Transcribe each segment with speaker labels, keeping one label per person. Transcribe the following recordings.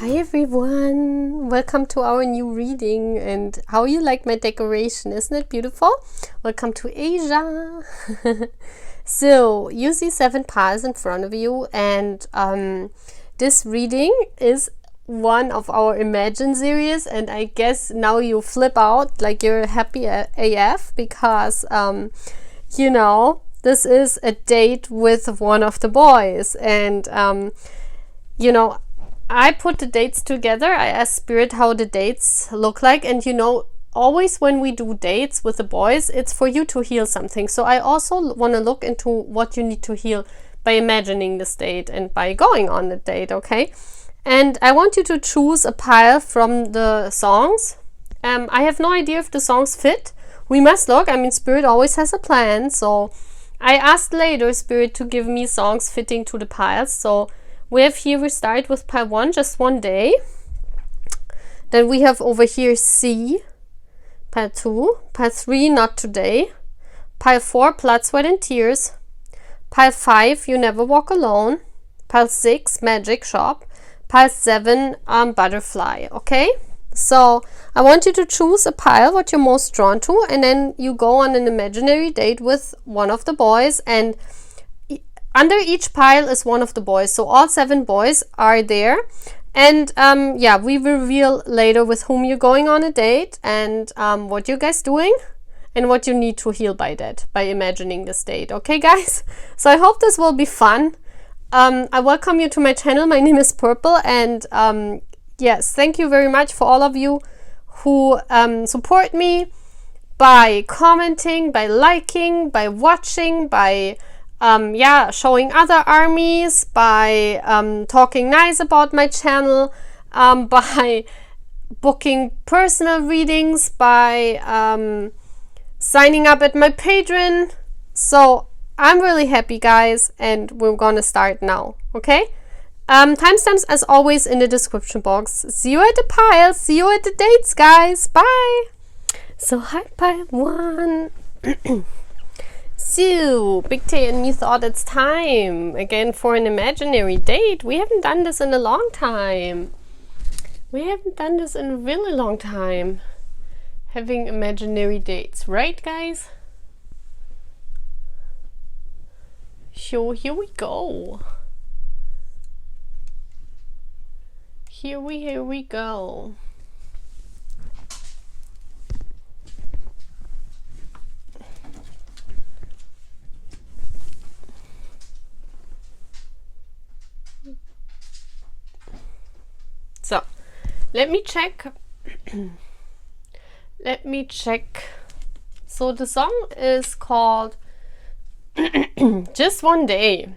Speaker 1: Hi everyone, welcome to our new reading. And how you like my decoration, isn't it beautiful? Welcome to Asia. So you see 7 piles in front of you, and this reading is one of our Imagine series, and I guess now you flip out like you're happy AF because you know, this is a date with one of the boys. And you know, I put the dates together. I asked Spirit how the dates look like, and you know, always when we do dates with the boys, it's for you to heal something. So I also want to look into what you need to heal by imagining this date and by going on the date, okay? And I want you to choose a pile from the songs. I have no idea if the songs fit. We must look. I mean, Spirit always has a plan, so I asked later Spirit to give me songs fitting to the piles. So we have here, we start with pile 1, just one day. Then we have over here C, pile 2, pile 3, not today, pile 4, blood, sweat and tears, pile 5, you never walk alone, pile 6, magic shop, pile 7, butterfly. Okay, so I want you to choose a pile what you're most drawn to, and then you go on an imaginary date with one of the boys, and under each pile is one of the boys, so all 7 boys are there. And yeah, we will reveal later with whom you're going on a date, and what you guys doing and what you need to heal by that, by imagining this date. Okay guys, so I hope this will be fun. I welcome you to my channel. My name is Purple, and yes, thank you very much for all of you who support me by commenting, by liking, by watching, by yeah, showing other armies, by talking nice about my channel, by booking personal readings, by signing up at my Patreon. So I'm really happy guys, and we're gonna start now, okay? Timestamps as always in the description box. See you at the piles, see you at the dates guys, bye! So hi pile 1. So, Big Tay and me thought it's time again for an imaginary date. We haven't done this in a long time. We haven't done this in a really long time. Having imaginary dates, right guys? So here we go. Here we go. So, let me check. Let me check. So the song is called Just One Day.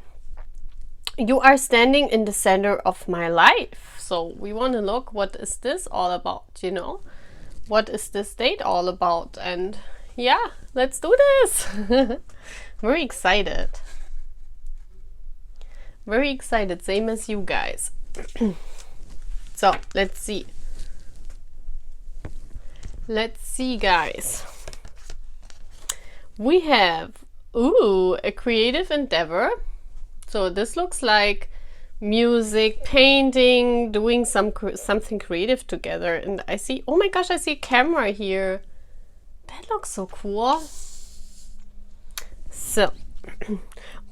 Speaker 1: You are standing in the center of my life. So we want to look, what is this all about, you know? What is this date all about? And yeah, let's do this. Very excited. Very excited, same as you guys. So let's see. Let's see guys. We have, ooh, a creative endeavor. So this looks like music, painting, doing something creative together. And I see, oh my gosh, I see a camera here. That looks so cool. So,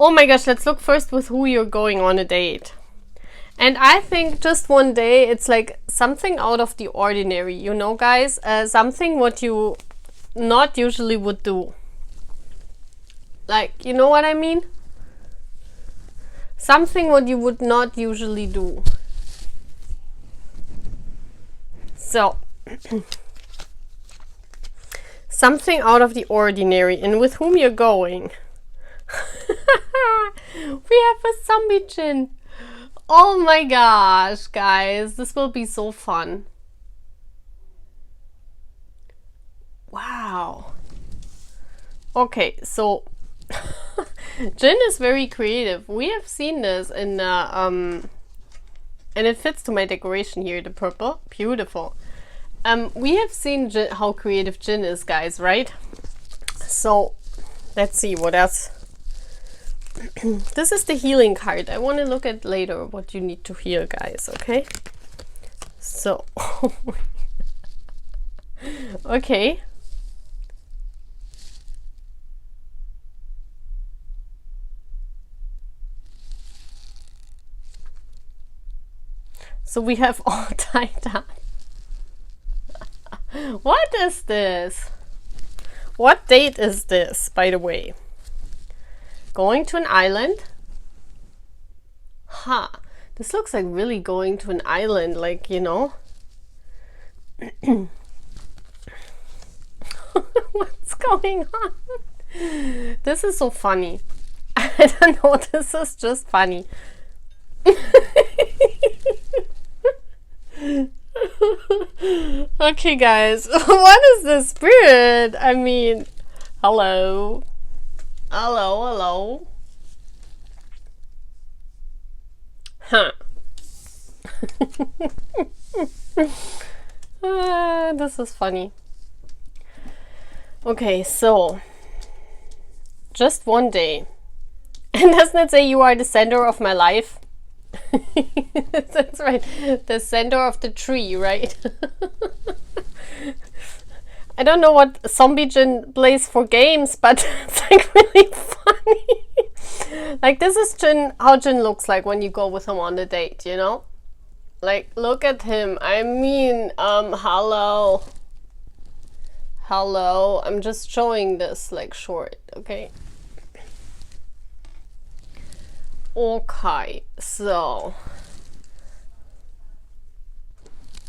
Speaker 1: oh my gosh, let's look first with who you're going on a date. And I think just one day, it's like something out of the ordinary, you know guys, something what you not usually would do. Like, you know what I mean? Something what you would not usually do. So, something out of the ordinary, and with whom you're going. We have a zombie chin. Oh my gosh, guys, this will be so fun. Wow. Okay, so Jin is very creative. We have seen this in and it fits to my decoration here, the purple. Beautiful. We have seen Jin, how creative Jin is, guys, right? So let's see what else. This is the healing card. I want to look at later what you need to heal, guys, okay? So, okay. So we have all tied up. What is this? What date is this, by the way? Going to an island? Huh. This looks like really going to an island, like, you know. What's going on? This is so funny. I don't know, this is just funny. Okay, guys, what is this spirit? I mean, hello. Hello, hello. Huh. This is funny. Okay, so just one day. And doesn't it say you are the center of my life? That's right, the center of the tree, right? I don't know what Zombie Jin plays for games, but it's like really funny. Like, this is Jin, how Jin looks like when you go with him on a date, you know? Like, look at him. I mean, hello. Hello. I'm just showing this, like, short, okay? Okay, so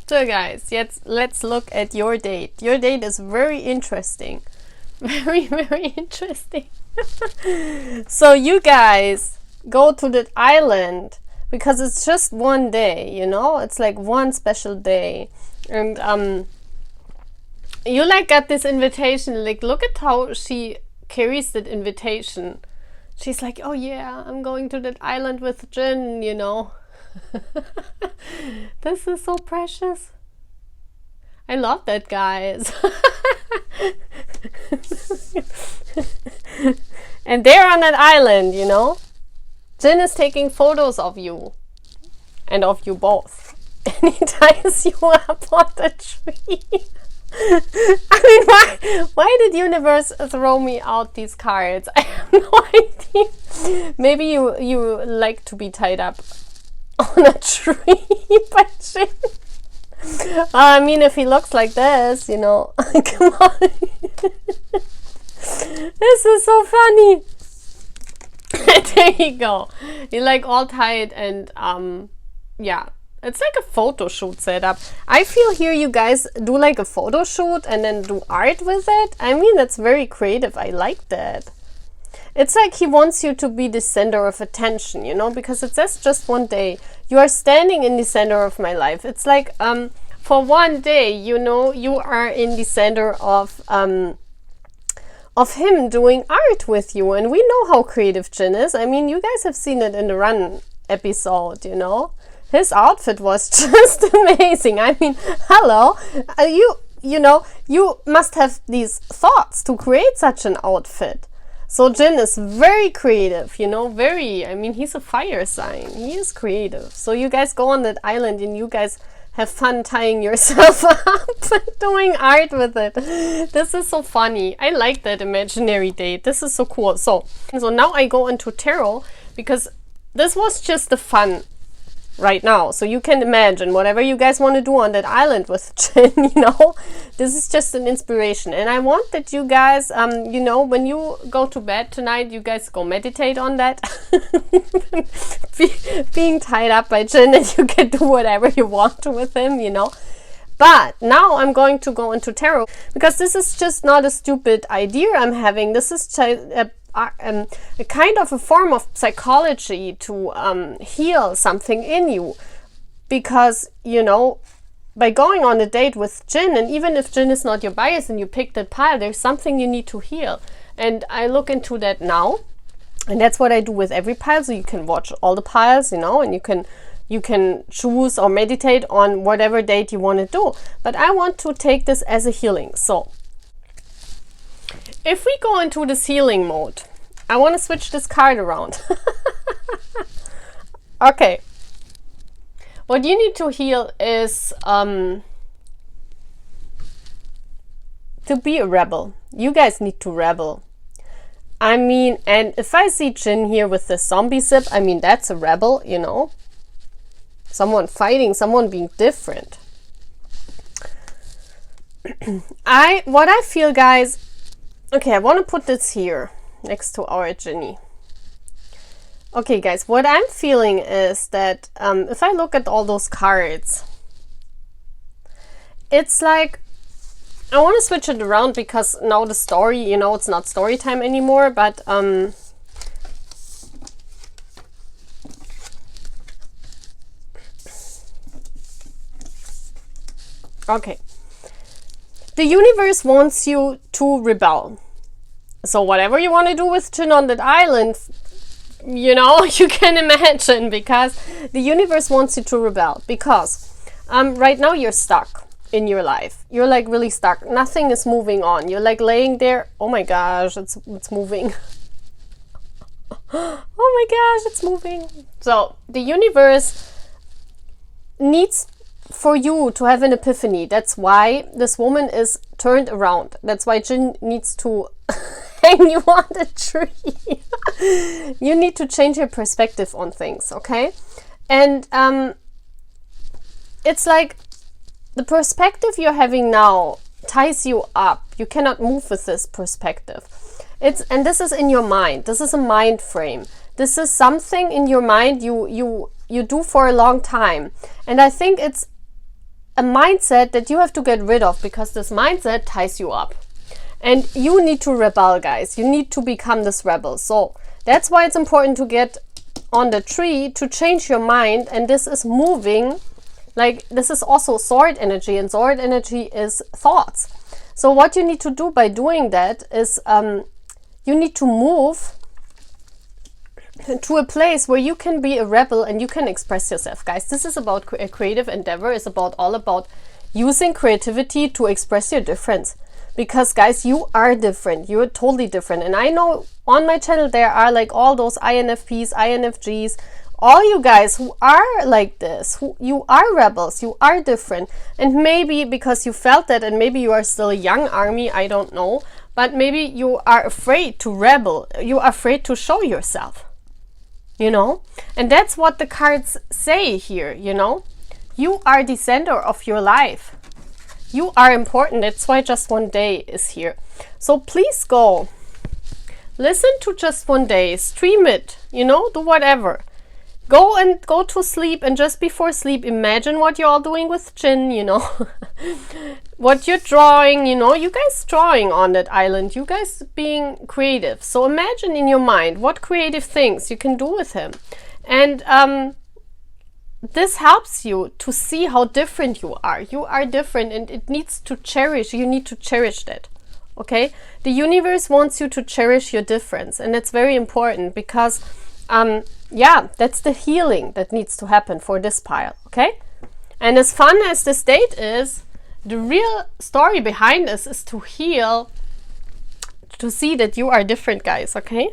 Speaker 1: guys, let's look at your date. Your date is very interesting. Very, very interesting. So you guys go to that island because it's just one day, you know? It's like one special day. And you like got this invitation. Like, look at how she carries that invitation. She's like, oh yeah, I'm going to that island with Jin, you know. This is so precious. I love that, guys. And they're on that island, you know. Jin is taking photos of you. And of you both. And he ties you up on the tree. I mean, why did universe throw me out these cards? I have no idea. Maybe you like to be tied up on a tree by Jin. I mean, if he looks like this, you know. Come on. This is so funny. There you go. You're like all tied and yeah. It's like a photo shoot setup. I feel here you guys do like a photo shoot and then do art with it. I mean, that's very creative. I like that. It's like he wants you to be the center of attention, you know, because it says just one day. You are standing in the center of my life. It's like for one day, you know, you are in the center of him doing art with you. And we know how creative Jin is. I mean, you guys have seen it in the Run episode, you know. His outfit was just amazing. I mean, hello, you know, you must have these thoughts to create such an outfit. So Jin is very creative, you know, very, I mean, he's a fire sign. He is creative. So you guys go on that island and you guys have fun tying yourself up and doing art with it. This is so funny. I like that imaginary date. This is so cool. So now I go into tarot because this was just the fun right now. So you can imagine whatever you guys want to do on that island with Jin, you know, this is just an inspiration. And I want that you guys, you know, when you go to bed tonight, you guys go meditate on that. Being tied up by Jin, and you can do whatever you want with him, you know. But now I'm going to go into tarot because this is just not a stupid idea I'm having. This is a kind of a form of psychology to heal something in you, because, you know, by going on a date with Jin, and even if Jin is not your bias and you pick that pile, there's something you need to heal. And I look into that now, and that's what I do with every pile. So you can watch all the piles, you know, and you can choose or meditate on whatever date you want to do. But I want to take this as a healing. So if we go into this healing mode, I want to switch this card around. Okay. What you need to heal is to be a rebel. You guys need to rebel. I mean, and if I see Jin here with the zombie sip, I mean, that's a rebel, you know? Someone fighting, someone being different. What I feel, guys, okay, I want to put this here next to our Ginny. Okay, guys, what I'm feeling is that if I look at all those cards, it's like, I want to switch it around because now the story, you know, it's not story time anymore, but okay. The universe wants you to rebel. So whatever you want to do with Jin on that island, you know, you can imagine, because the universe wants you to rebel. Because right now you're stuck in your life. You're like really stuck. Nothing is moving on. You're like laying there. Oh my gosh, it's moving. Oh my gosh, it's moving. So the universe needs for you to have an epiphany. That's why this woman is turned around. That's why Jin needs to hang you on the tree. You need to change your perspective on things, okay? And it's like the perspective you're having now ties you up. You cannot move with this perspective. And this is in your mind. This is a mind frame. This is something in your mind you do for a long time. And I think it's a mindset that you have to get rid of, because this mindset ties you up. And you need to rebel, guys. You need to become this rebel. So that's why it's important to get on the tree, to change your mind. And this is moving, like this is also sword energy, and sword energy is thoughts. So what you need to do by doing that is you need to move to a place where you can be a rebel and you can express yourself, guys. This is about a creative endeavor. It's all about using creativity to express your difference. Because, guys, you are different. You're totally different. And I know on my channel there are like all those INFPs, INFGs, all you guys who are like this, you are rebels, you are different. And maybe because you felt that, and maybe you are still a young army, I don't know, but maybe you are afraid to rebel. You are afraid to show yourself. You know, and that's what the cards say here, you know. You are the center of your life. You are important. That's why Just One Day is here. So please go. Listen to Just One Day. Stream it, you know, do whatever. Go to sleep, and just before sleep, imagine what you're all doing with Jin, you know. What you're drawing, you know, you guys drawing on that island, you guys being creative. So imagine in your mind what creative things you can do with him. And this helps you to see how different you are. You are different, and it needs to cherish. You need to cherish that. Okay? The universe wants you to cherish your difference, and that's very important, because yeah, that's the healing that needs to happen for this pile, okay? And as fun as this date is, the real story behind this is to heal, to see that you are different, guys, okay?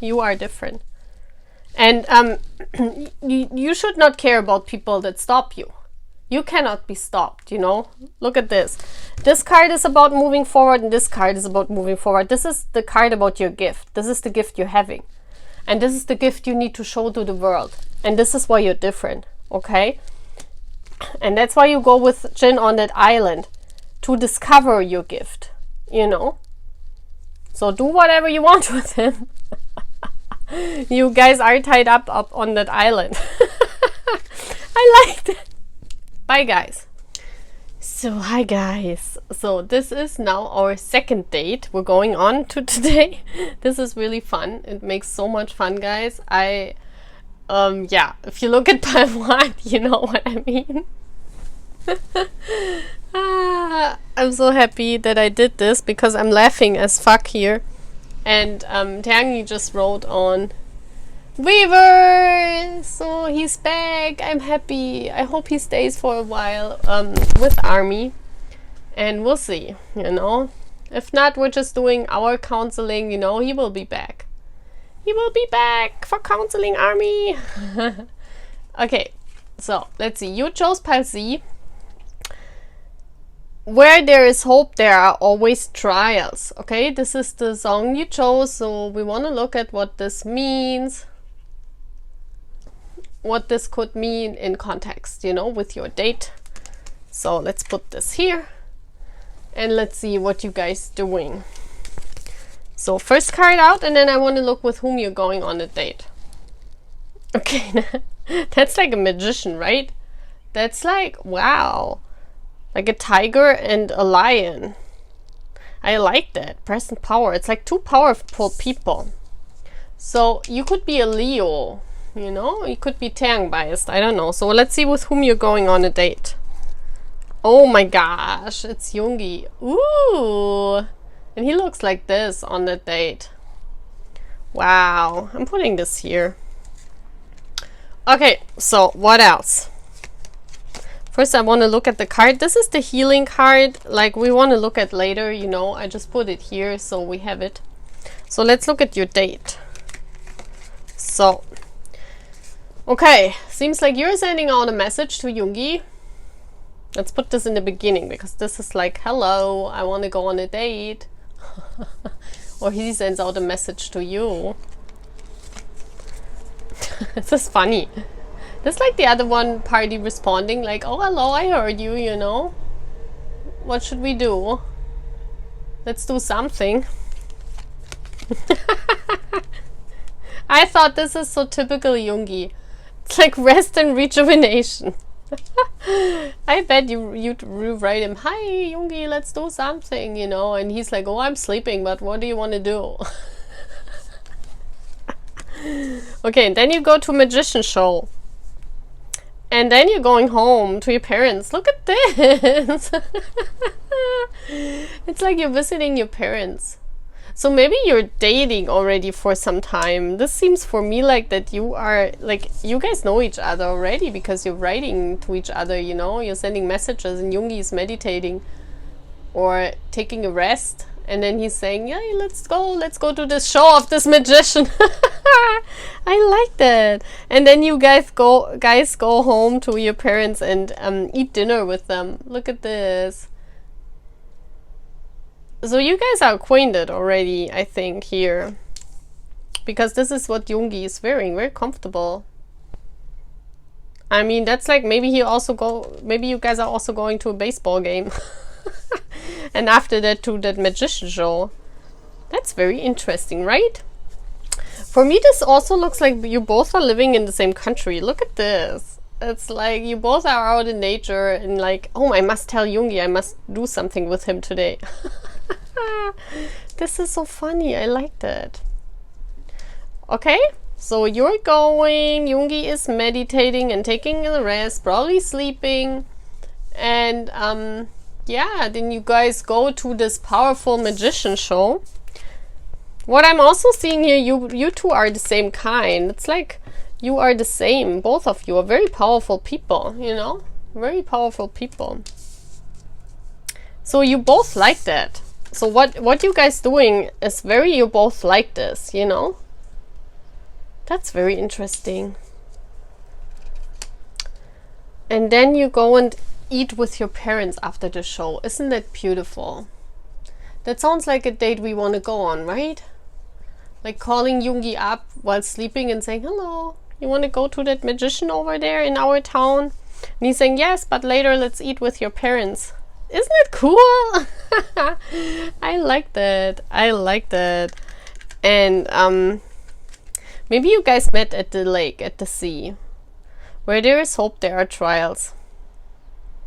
Speaker 1: You are different. And you should not care about people that stop you. You cannot be stopped, you know? Look at this. This card is about moving forward, and this card is about moving forward. This is the card about your gift. This is the gift you're having. And this is the gift you need to show to the world. And this is why you're different, okay? And that's why you go with Jin on that island, to discover your gift, you know? So do whatever you want with him. You guys are tied up on that island. I like that. Bye, guys. So, hi guys. So this is now our second date we're going on to today. This is really fun. It makes so much fun, guys. Yeah, if you look at pile 1, you know what I mean. I'm so happy that I did this, because I'm laughing as fuck here. And Tangi just wrote on Weaver, so he's back. I'm happy. I hope he stays for a while with Army, and we'll see, you know. If not, we're just doing our counseling, you know. He will be back. He will be back for counseling, Army. Okay, So let's see. You chose pile C. Where there is hope, there are always trials. Okay, this is the song you chose, so we want to look at what this means, what this could mean in context, you know, with your date. So let's put this here and let's see what you guys doing. So first card out, and then I want to look with whom you're going on a date. Okay, that's like a magician, right? That's like, wow. Like a tiger and a lion. I like that. Present power. It's like two powerful people. So you could be a Leo, you know? You could be Taeyang biased. I don't know. So let's see with whom you're going on a date. Oh my gosh. It's Yoongi. Ooh. And he looks like this on the date. Wow. I'm putting this here. Okay. So what else? First, I want to look at the card. This is the healing card, like we want to look at later, you know. I just put it here so we have it. So let's look at your date. So, okay, seems like you're sending out a message to Yoongi. Let's put this in the beginning because this is like, hello, I want to go on a date. Or he sends out a message to you. This is funny. That's like the other one party responding like, oh, hello, I heard you, you know. What should we do? Let's do something. I thought this is so typical Yoongi. It's like rest and rejuvenation. I bet you write him, hi Yoongi, let's do something, you know. And he's like, oh, I'm sleeping, but what do you want to do? Okay, and then you go to magician show. And then you're going home to your parents. Look at this. It's like you're visiting your parents. So maybe you're dating already for some time. This seems for me like that you are, like, you guys know each other already because you're writing to each other, you know. You're sending messages and Yoongi is meditating or taking a rest. And then he's saying, yeah, let's go to this show of this magician. I like that. And then you guys go home to your parents and eat dinner with them. Look at this. So you guys are acquainted already, I think, here. Because this is what Yoongi is wearing. Very comfortable. I mean, that's like maybe you guys are also going to a baseball game. And after that to that magician show. That's very interesting, right? For me, this also looks like you both are living in the same country. Look at this. It's like you both are out in nature and like, oh, I must tell Yoongi, I must do something with him today. This is so funny. I like that. Okay, so you're going, Yoongi is meditating and taking a rest, probably sleeping. And yeah, then you guys go to this powerful magician show. What I'm also seeing here, you two are the same kind. It's like you are the same. Both of you are very powerful people, you know? Very powerful people. So you both like that. So what you guys doing is you both like this, you know? That's very interesting. And then you go and eat with your parents after the show. Isn't that beautiful? That sounds like a date we want to go on, right? Like calling Yoongi up while sleeping and saying, hello, you want to go to that magician over there in our town? And he's saying, yes, but later let's eat with your parents. Isn't it cool? I like that. I like that. And maybe you guys met at the lake, at the sea. Where there is hope, there are trials.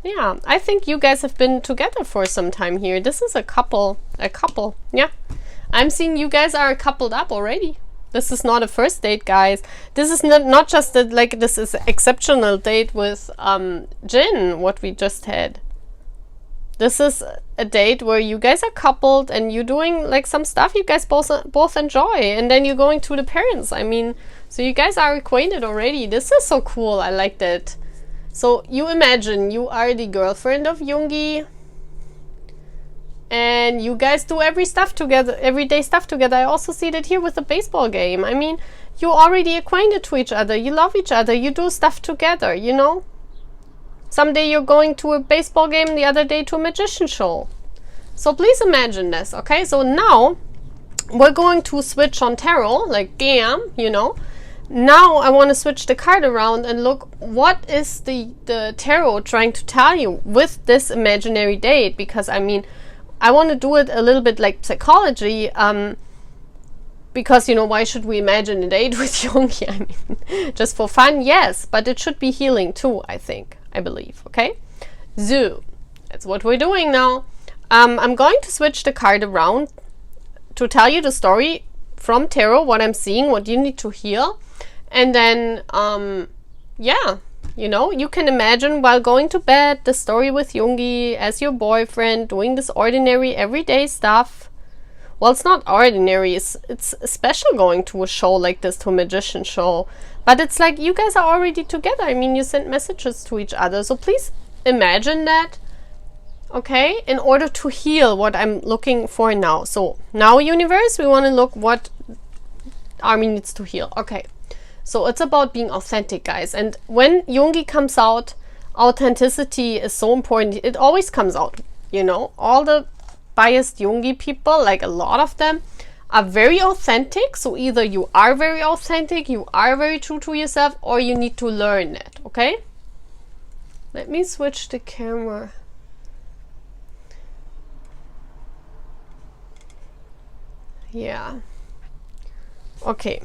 Speaker 1: Yeah, I think you guys have been together for some time here. This is a couple. Yeah. I'm seeing you guys are coupled up already. This is not a first date, guys. This is not just this is an exceptional date with Jin, what we just had. This is a date where you guys are coupled and you're doing like some stuff you guys both enjoy, and then you're going to the parents. I mean, so you guys are acquainted already. This is so cool. I like that. So you imagine you are the girlfriend of Yoongi and you guys do everyday stuff together. I also see that here with the baseball game. I mean, you're already acquainted to each other, you love each other, you do stuff together, you know. Someday you're going to a baseball game, the other day to a magician show. So please imagine this, okay? So now we're going to switch on tarot, like bam, you know. Now I want to switch the card around and look what is the tarot trying to tell you with this imaginary date, because I mean, I want to do it a little bit like psychology, because, you know, why should we imagine a date with Jungi? I mean, just for fun, yes, but it should be healing too, I believe, okay? So, that's what we're doing now. I'm going to switch the card around to tell you the story from tarot, what I'm seeing, what you need to heal. And then, yeah, you know, you can imagine while going to bed the story with Jungi as your boyfriend, doing this ordinary everyday stuff. Well, it's not ordinary, it's special going to a show like this, to a magician show. But it's like you guys are already together. I mean, you sent messages to each other. So please imagine that, okay, in order to heal what I'm looking for now. So now, universe, we want to look what Army needs to heal. Okay, so it's about being authentic, guys. And when Jungi comes out, authenticity is so important. It always comes out, you know. All the biased Jungi people, like a lot of them, are very authentic. So either you are very authentic, you are very true to yourself, or you need to learn it, okay? Let me switch the camera. Yeah. Okay.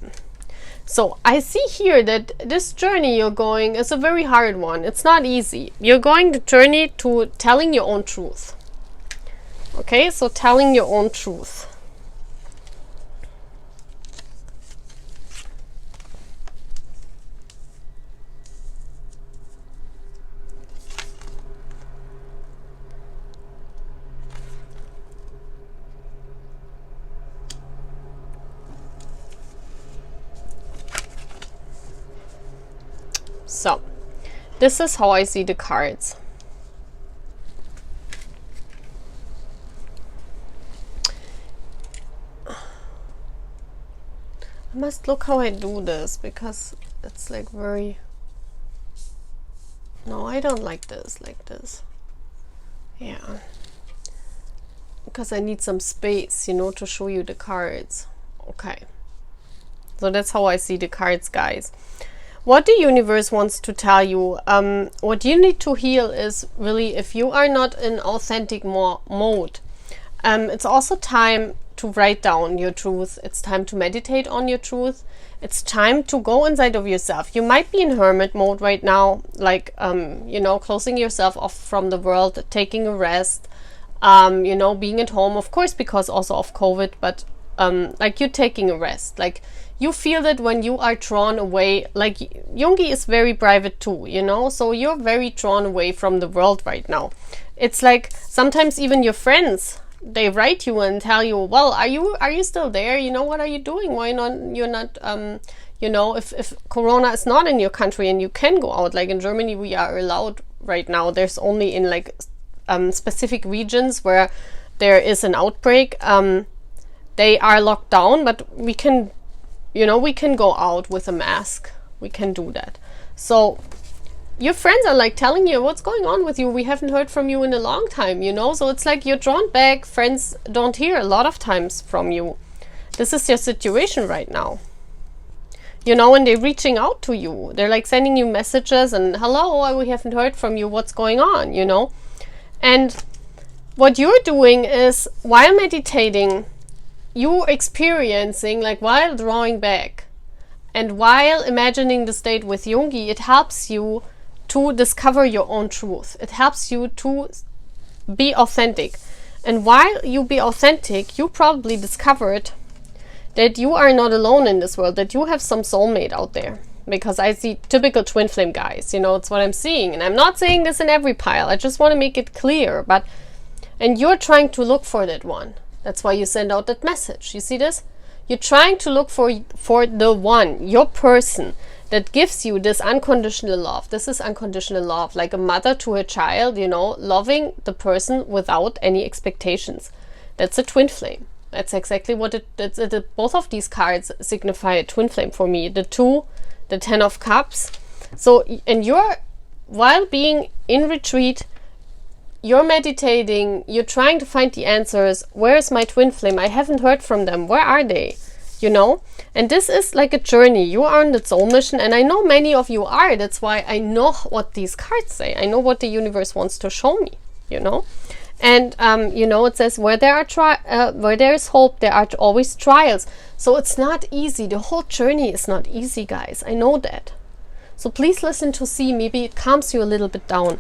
Speaker 1: So I see here that this journey you're going is a very hard one. It's not easy. You're going the journey to telling your own truth. Okay, so telling your own truth. So, this is how I see the cards. I must look how I do this, because it's like very... No, I don't like this, like this. Yeah. Because I need some space, you know, to show you the cards. Okay. So that's how I see the cards, guys. What the universe wants to tell you, what you need to heal is really if you are not in authentic mode. It's also time to write down your truth. It's time to meditate on your truth. It's time to go inside of yourself. You might be in hermit mode right now, like, you know, closing yourself off from the world, taking a rest, you know, being at home, of course, because also of COVID, but like you're taking a rest. Like, you feel that when you are drawn away, like Jungi is very private too, you know, so you're very drawn away from the world right now. It's like sometimes even your friends, they write you and tell you, well, are you still there? You know, what are you doing? Why not? You're not, you know, if Corona is not in your country and you can go out, like in Germany, we are allowed right now. There's only in like specific regions where there is an outbreak. They are locked down, but we can, you know, we can go out with a mask. We can do that. So your friends are like telling you what's going on with you. We haven't heard from you in a long time, you know. So it's like you're drawn back. Friends don't hear a lot of times from you. This is your situation right now. You know, and they're reaching out to you. They're like sending you messages and, hello, we haven't heard from you. What's going on, you know? And what you're doing is, while meditating, you're experiencing, like while drawing back and while imagining the state with Jungi, it helps you to discover your own truth. It helps you to be authentic. And while you be authentic, you probably discovered that you are not alone in this world, that you have some soulmate out there. Because I see typical twin flame guys, you know, it's what I'm seeing. And I'm not saying this in every pile. I just want to make it clear. And you're trying to look for that one. That's why you send out that message. You see this? You're trying to look for the one, your person, that gives you this unconditional love. This is unconditional love, like a mother to her child, you know, loving the person without any expectations. That's a twin flame. That's exactly what both of these cards signify a twin flame for me. The 2, the 10 of Cups. So, and while being in retreat, you're meditating, you're trying to find the answers. Where is my twin flame? I haven't heard from them. Where are they? You know? And this is like a journey. You are on the soul mission, and I know many of you are. That's why I know what these cards say. I know what the universe wants to show me, you know? And, you know, it says, where there is hope, there are always trials. So it's not easy. The whole journey is not easy, guys. I know that. So please listen to see. Maybe it calms you a little bit down.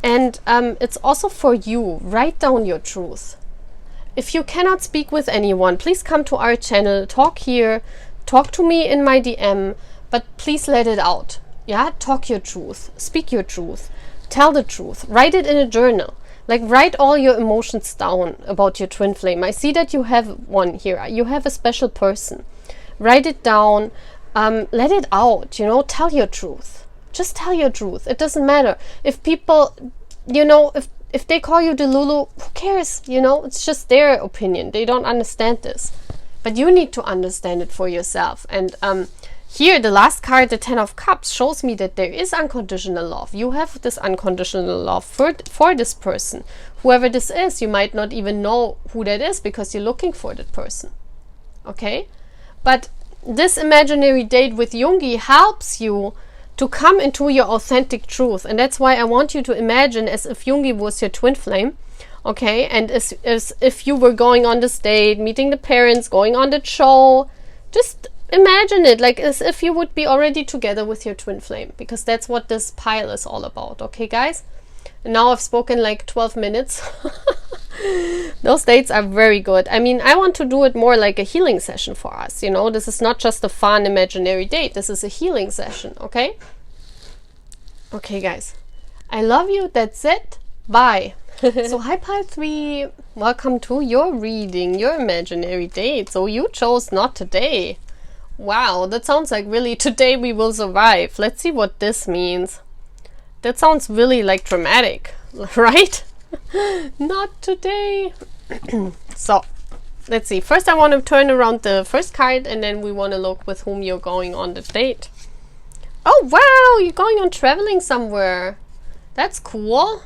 Speaker 1: And it's also for you. Write down your truth. If you cannot speak with anyone, please come to our channel. Talk here. Talk to me in my DM. But please let it out. Yeah? Talk your truth. Speak your truth. Tell the truth. Write it in a journal. Like, write all your emotions down about your twin flame. I see that you have one here. You have a special person. Write it down. Let it out, you know. Tell your truth. Just tell your truth. It doesn't matter. If people, you know, if they call you Delulu, who cares? You know, it's just their opinion. They don't understand this. But you need to understand it for yourself. And here, the last card, the 10 of Cups, shows me that there is unconditional love. You have this unconditional love for this person. Whoever this is, you might not even know who that is because you're looking for that person. Okay? But this imaginary date with Jungi helps you to come into your authentic truth. And that's why I want you to imagine as if Jungi was your twin flame. Okay? And as if you were going on this date, meeting the parents, going on the show. Just imagine it like as if you would be already together with your twin flame, because that's what this pile is all about. Okay, guys? And now I've spoken like 12 minutes. Those dates are very good. I mean, I want to do it more like a healing session for us, you know. This is not just a fun imaginary date. This is a healing session, okay? Okay, guys. I love you. That's it. Bye. So, hi, Pile 3. Welcome to your reading, your imaginary date. So, you chose not today. Wow, that sounds like really today we will survive. Let's see what this means. That sounds really like dramatic, right? Not today. So, let's see. First I want to turn around the first card, and then we want to look with whom you're going on the date. Oh, wow, you're going on traveling somewhere. That's cool.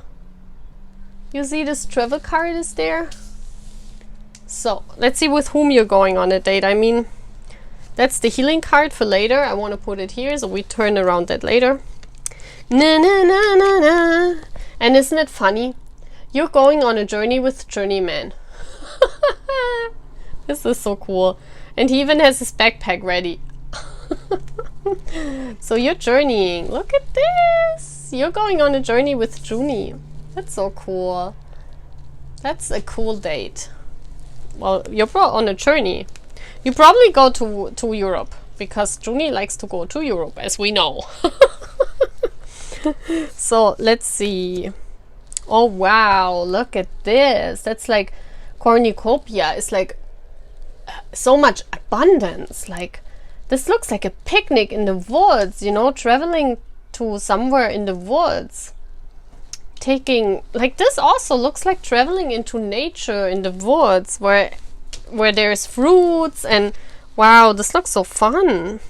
Speaker 1: You see this travel card is there? So, let's see with whom you're going on a date. I mean, that's the healing card for later. I want to put it here, so we turn around that later. Na na na na na. And isn't it funny? You're going on a journey with Journeyman. This is so cool. And he even has his backpack ready. So you're journeying. Look at this. You're going on a journey with Junie. That's so cool. That's a cool date. Well, you're on a journey. You probably go to Europe, because Junie likes to go to Europe, as we know. So, let's see. Oh, wow. Look at this. That's like cornucopia. It's like so much abundance. Like, this looks like a picnic in the woods, you know, traveling to somewhere in the woods. Taking, like, this also looks like traveling into nature in the woods, where there's fruits, and wow, this looks so fun.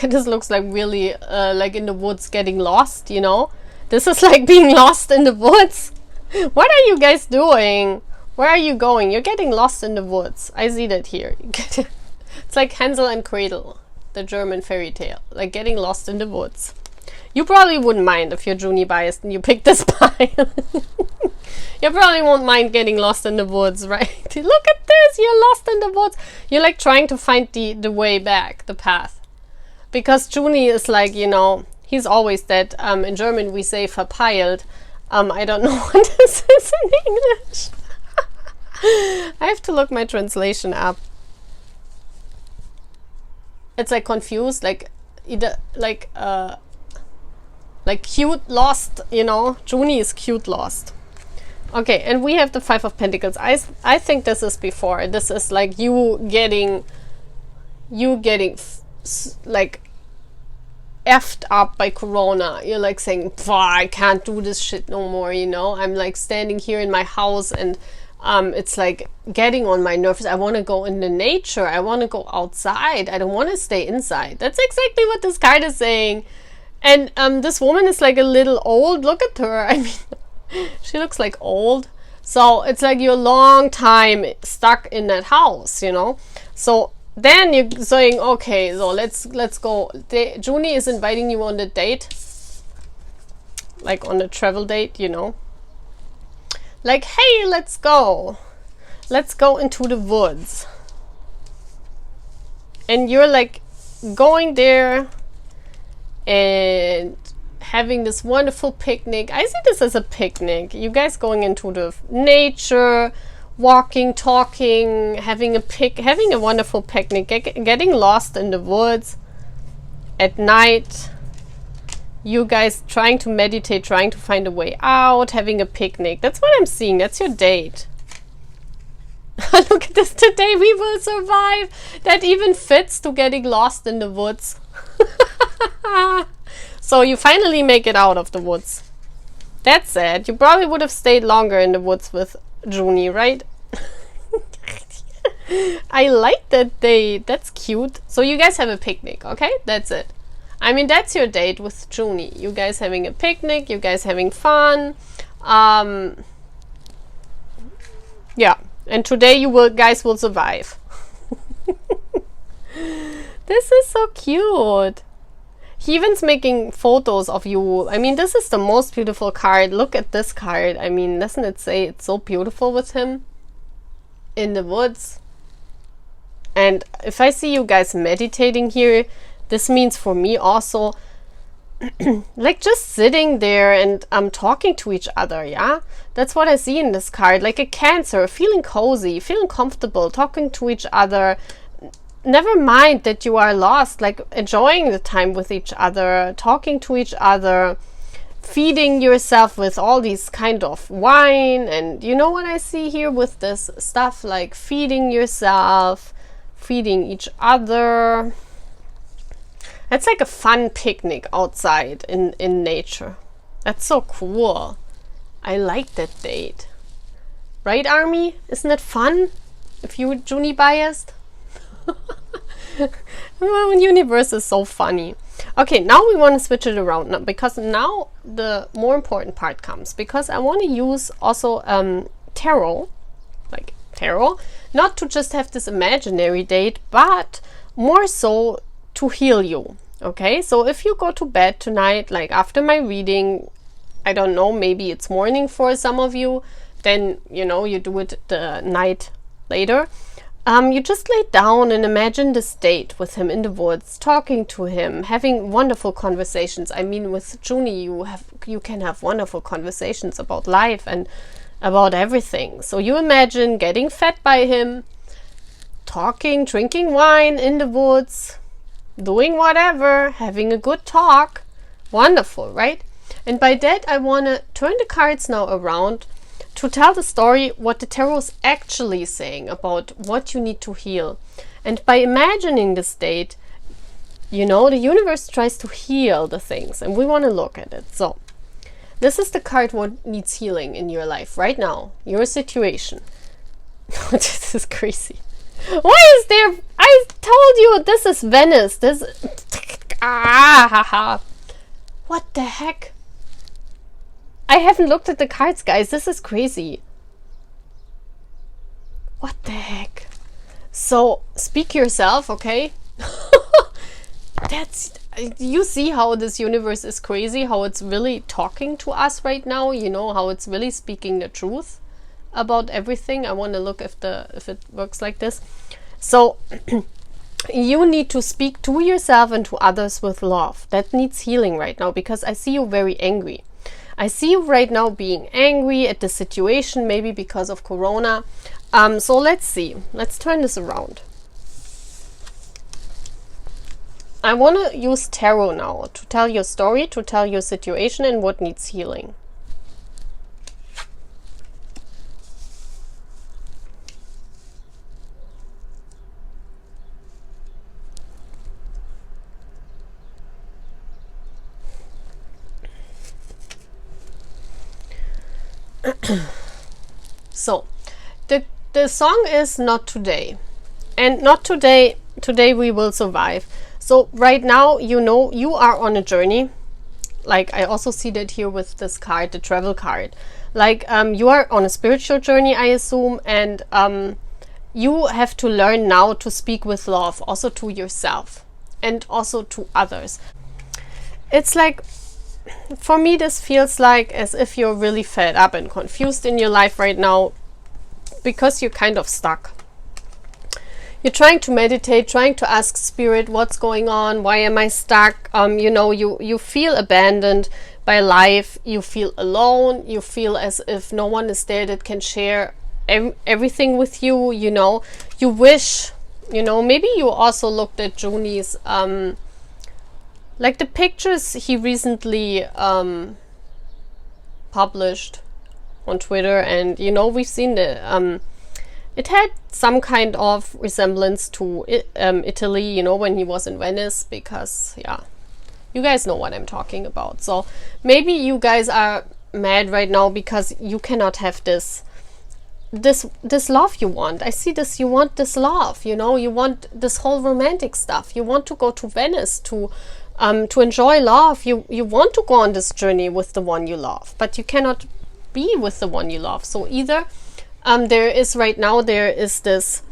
Speaker 1: This looks like really like in the woods getting lost, you know. This is like being lost in the woods. What are you guys doing? Where are you going? You're getting lost in the woods. I see that here. It's like Hansel and Gretel, the German fairy tale, like getting lost in the woods. You probably wouldn't mind if you're Junie biased and you picked this pile. You probably won't mind getting lost in the woods, right? Look at this, you're lost in the woods. You're like trying to find the way back, the path. Because Junie is like, you know, he's always that, in German we say verpeilt. I don't know what this is in English. I have to look my translation up. It's like confused, like either like cute lost, you know. Junie is cute lost. Okay, and we have the 5 of Pentacles. I think this is before. This is like you getting like effed up by Corona. You're like saying, I can't do this shit no more, you know? I'm like standing here in my house and it's like getting on my nerves. I want to go in the nature. I want to go outside. I don't want to stay inside. That's exactly what this card is saying. And this woman is like a little old. Look at her. I mean, she looks like old. So it's like you're a long time stuck in that house, you know? So then you're saying, okay, so let's go. Junie is inviting you on the date, like on a travel date, you know, like, hey, let's go into the woods. And you're like going there and having this wonderful picnic. I see this as a picnic. You guys going into the nature, walking, talking, having a wonderful picnic, getting lost in the woods at night. You guys trying to meditate, trying to find a way out, having a picnic. That's what I'm seeing. That's your date. Look at this. Today we will survive. That even fits to getting lost in the woods. So you finally make it out of the woods. That's it. You probably would have stayed longer in the woods with Junie, right? I like that date. That's cute. So you guys have a picnic, okay? That's it. I mean, that's your date with Junie. You guys having a picnic. You guys having fun. Yeah. And today you guys will survive. This is so cute. He even's making photos of you. I mean, this is the most beautiful card. Look at this card. I mean, doesn't it say it's so beautiful with him in the woods? And if I see you guys meditating here, this means for me also, like just sitting there and talking to each other, yeah? That's what I see in this card. Like a Cancer, feeling cozy, feeling comfortable, talking to each other. Never mind that you are lost, like enjoying the time with each other, talking to each other, feeding yourself with all these kind of wine. And you know what I see here with this stuff, like feeding yourself, feeding each other. It's like a fun picnic outside in nature. That's so cool. I like that date. Right, Army? Isn't it fun? If you're Junie biased? Well, universe is so funny. Okay, now we want to switch it around now, because now the more important part comes, because I want to use also tarot, like tarot, not to just have this imaginary date, but more so to heal you. Okay, so if you go to bed tonight, like after my reading, I don't know, maybe it's morning for some of you, then you know, you do it the night later. You just lay down and imagine this date with him in the woods, talking to him, having wonderful conversations. I mean, with Junie, you can have wonderful conversations about life and about everything. So you imagine getting fed by him, talking, drinking wine in the woods, doing whatever, having a good talk. Wonderful, right? And by that, I want to turn the cards now around to tell the story what the tarot is actually saying about what you need to heal. And by imagining this state, you know, the universe tries to heal the things, and we want to look at it. So this is the card what needs healing in your life right now, your situation. This is crazy. Why is there, I told you this is Venice. This what the heck? I haven't looked at the cards, guys. This is crazy. What the heck? So, speak yourself, okay? That's, you see how this universe is crazy, how it's really talking to us right now, you know, how it's really speaking the truth about everything. I want to look if it works like this. So, you need to speak to yourself and to others with love. That needs healing right now, because I see you very angry. I see you right now being angry at the situation, maybe because of Corona. So let's see. Let's turn this around. I want to use tarot now to tell your story, to tell your situation and what needs healing. So the song is Not Today, and not today. Today we will survive. So right now, you know, you are on a journey. Like, I also see that here with this card, the travel card. Like, you are on a spiritual journey, I assume, and you have to learn now to speak with love, also to yourself and also to others. It's like, for me, this feels like as if you're really fed up and confused in your life right now, because you're kind of stuck. You're trying to meditate, trying to ask spirit, what's going on? Why am I stuck? You know, you feel abandoned by life. You feel alone. You feel as if no one is there that can share everything with you. You know, you wish, you know, maybe you also looked at Juni's, like the pictures he recently published on Twitter, and you know, we've seen the it had some kind of resemblance to Italy, you know, when he was in Venice, because yeah, you guys know what I'm talking about. So maybe you guys are mad right now because you cannot have this love you want. I see this, you want this love, you know, you want this whole romantic stuff. You want to go to Venice to enjoy love. You want to go on this journey with the one you love, but you cannot be with the one you love. So either there is this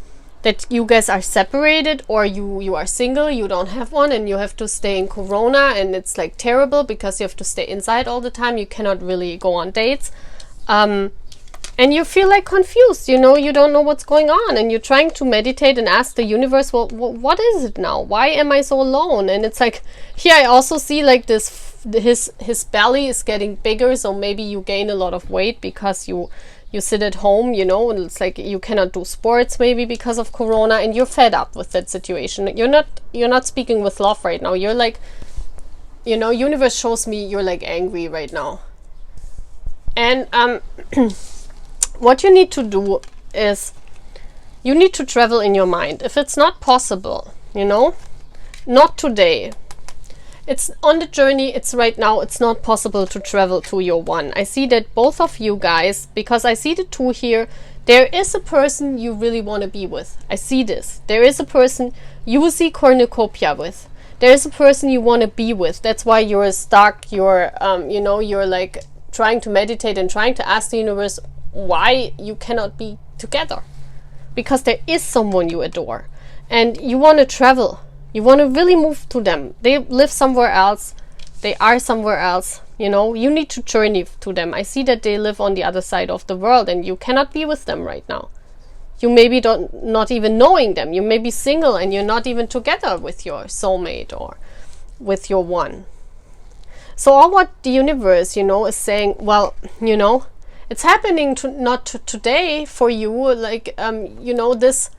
Speaker 1: that you guys are separated, or you are single, you don't have one, and you have to stay in Corona, and it's like terrible because you have to stay inside all the time. You cannot really go on dates, and you feel like confused, you know, you don't know what's going on, and you're trying to meditate and ask the universe, well, what is it now? Why am I so alone? And it's like, here I also see like this, his belly is getting bigger, so maybe you gain a lot of weight because you sit at home, you know, and it's like you cannot do sports maybe because of Corona, and you're fed up with that situation. You're not speaking with love right now. You're like, you know, universe shows me you're like angry right now. And what you need to do is you need to travel in your mind. If it's not possible, you know, not today. It's on the journey, it's right now, it's not possible to travel to your one. I see that both of you guys, because I see the two here, there is a person you really want to be with. I see this. There is a person you see cornucopia with. There is a person you want to be with. That's why you're stuck. You're, you know, you're like trying to meditate and trying to ask the universe why you cannot be together. Because there is someone you adore. And you want to travel. You want to really move to them. They live somewhere else. They are somewhere else. You know, you need to journey to them. I see that they live on the other side of the world, and you cannot be with them right now. You maybe not even knowing them. You may be single and you're not even together with your soulmate or with your one. So all what the universe, you know, is saying, well, you know, it's happening not today for you. Like, you know, this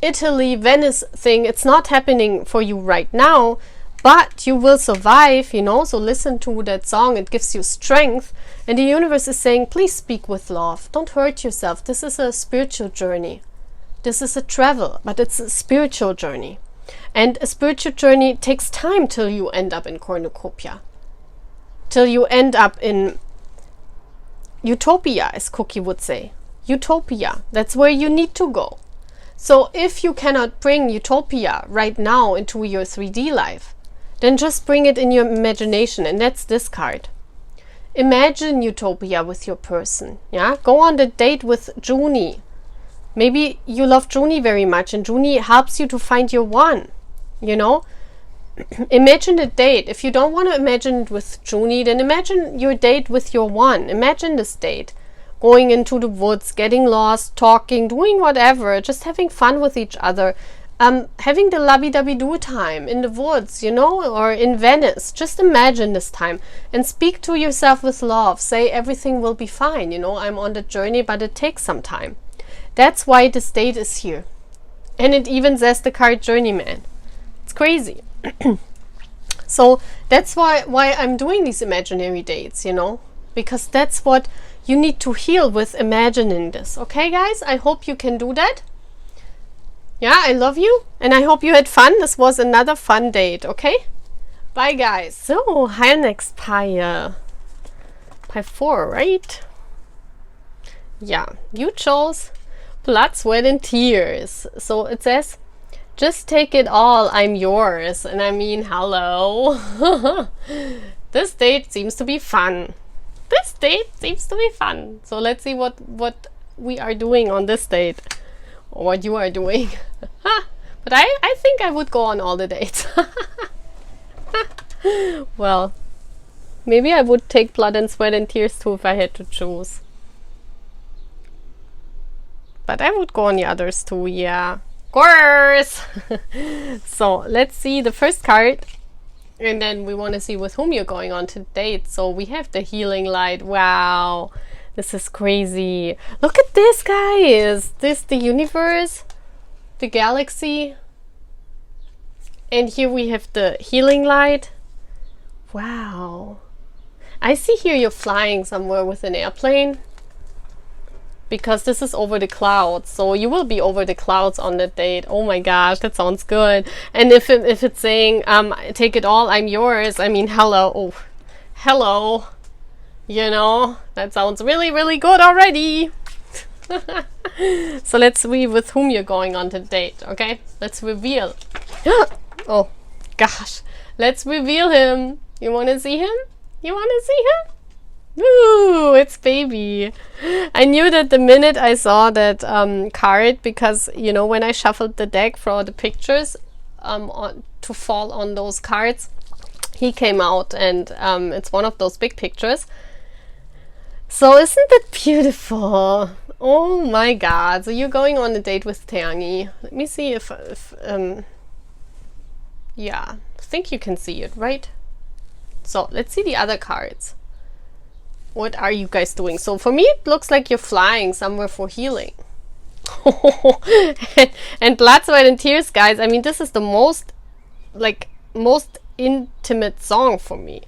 Speaker 1: Italy, Venice thing, it's not happening for you right now, but you will survive, you know. So listen to that song, it gives you strength, and the universe is saying, please speak with love, don't hurt yourself. This is a spiritual journey, this is a travel, but it's a spiritual journey, and a spiritual journey takes time till you end up in cornucopia, till you end up in utopia, as Cookie would say. Utopia, that's where you need to go. So if you cannot bring utopia right now into your 3D life, then just bring it in your imagination, and that's this card. Imagine utopia with your person, yeah? Go on the date with Juni. Maybe you love Juni very much, and Juni helps you to find your one, you know? Imagine a date. If you don't want to imagine it with Juni, then imagine your date with your one. Imagine this date. Going into the woods, getting lost, talking, doing whatever, just having fun with each other, having the lovey-dovey-do time in the woods, you know, or in Venice. Just imagine this time and speak to yourself with love. Say everything will be fine, you know, I'm on the journey, but it takes some time. That's why this date is here. And it even says the card Journeyman. It's crazy. So that's why I'm doing these imaginary dates, you know, because that's what you need to heal with, imagining this. Okay, guys? I hope you can do that. Yeah, I love you. And I hope you had fun. This was another fun date. Okay? Bye, guys. So, high next pile. Pile 4, right? Yeah, you chose blood, sweat, and tears. So it says, just take it all, I'm yours. And I mean, hello. This date seems to be fun. This date seems to be fun. So let's see what we are doing on this date. Or what you are doing. But I think I would go on all the dates. Well, maybe I would take blood and sweat and tears too if I had to choose. But I would go on the others too, yeah. Of course! So, let's see the first card. And then we want to see with whom you're going on to date. So, we have the healing light. Wow! This is crazy. Look at this, guys! This, the universe, the galaxy. And here we have the healing light. Wow. I see here you're flying somewhere with an airplane. Because this is over the clouds. So you will be over the clouds on that date. Oh my gosh, that sounds good. And if it's saying, take it all, I'm yours. I mean, hello. Oh, hello. You know, that sounds really, really good already. So let's see with whom you're going on the date, okay? Let's reveal. Oh, gosh. Let's reveal him. You want to see him? You want to see him? Ooh, it's baby. I knew that the minute I saw that card, because, you know, when I shuffled the deck for the pictures to fall on those cards, he came out, and it's one of those big pictures. So isn't it beautiful? Oh my god. So you're going on a date with Tangi. Let me see if yeah, I think you can see it, right? So let's see the other cards. What are you guys doing? So for me, it looks like you're flying somewhere for healing. And blood, sweat, and tears, guys. I mean, this is the most intimate song for me.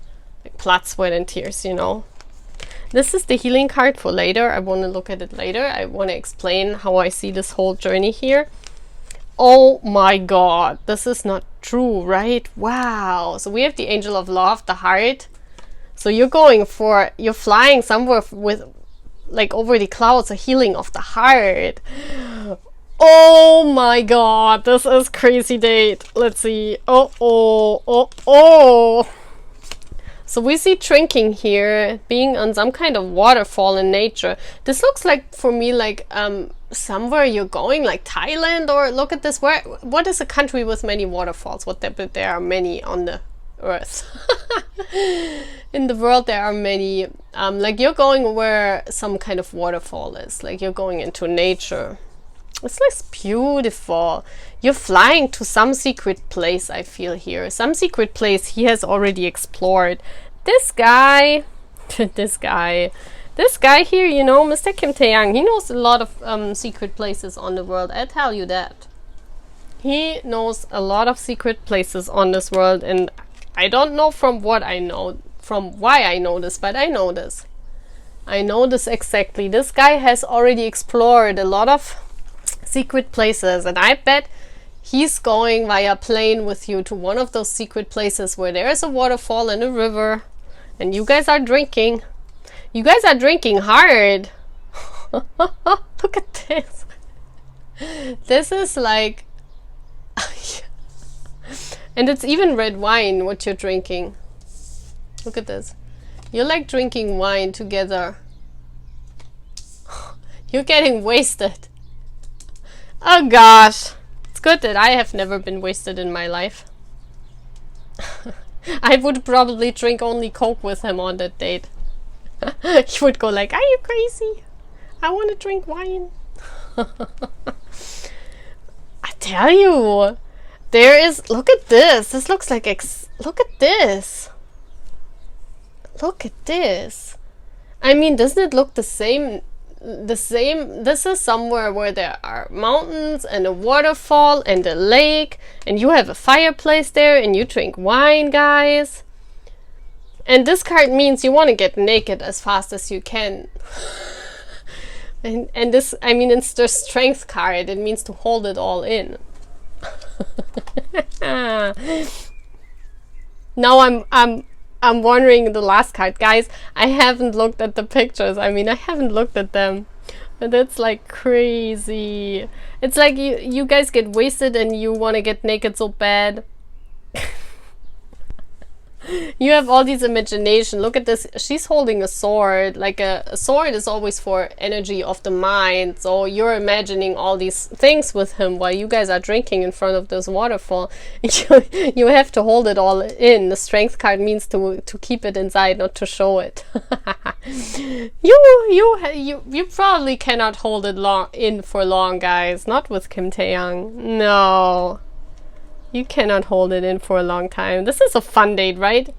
Speaker 1: Like blood, sweat, and tears, you know. This is the healing card for later. I want to look at it later. I want to explain how I see this whole journey here. Oh my god. This is not true, right? Wow. So we have the angel of love, the heart. So you're flying somewhere with, like, over the clouds, a healing of the heart. Oh my god, this is crazy date. Let's see. Oh. So we see drinking here, being on some kind of waterfall in nature. This looks like, for me, like somewhere you're going, like Thailand, or look at this. What is a country with many waterfalls? There are many on the earth. In the world there are many, like you're going where some kind of waterfall is, like you're going into nature. It's like beautiful. You're flying to some secret place, I feel here. Some secret place he has already explored. This guy, this guy here, you know, Mr. Kim Taeyang, he knows a lot of secret places on the world. I tell you that. He knows a lot of secret places on this world, and I don't know from what I know, from why I know this, but I know this. I know this exactly. This guy has already explored a lot of secret places, and I bet he's going via plane with you to one of those secret places where there is a waterfall and a river, and you guys are drinking. You guys are drinking hard. Look at this. This is like... And it's even red wine what you're drinking. Look at this. You're like drinking wine together. You're getting wasted. Oh gosh. It's good that I have never been wasted in my life. I would probably drink only Coke with him on that date. He would go like, are you crazy? I want to drink wine. I tell you. There is, look at this. This looks like, look at this. Look at this. I mean, doesn't it look the same? This is somewhere where there are mountains and a waterfall and a lake, and you have a fireplace there, and you drink wine, guys. And this card means you want to get naked as fast as you can. And this, I mean, it's the strength card. It means to hold it all in. Now I'm wondering the last card, guys. I haven't looked at the pictures. I mean, I haven't looked at them. And that's like crazy. It's like you guys get wasted and you want to get naked so bad. You have all these imagination. Look at this. She's holding a sword. Like a sword is always for energy of the mind. So you're imagining all these things with him while you guys are drinking in front of this waterfall. You have to hold it all in. The strength card means to keep it inside, not to show it. You probably cannot hold it in for long, guys. Not with Kim Tae-young. No. You cannot hold it in for a long time. This is a fun date, right?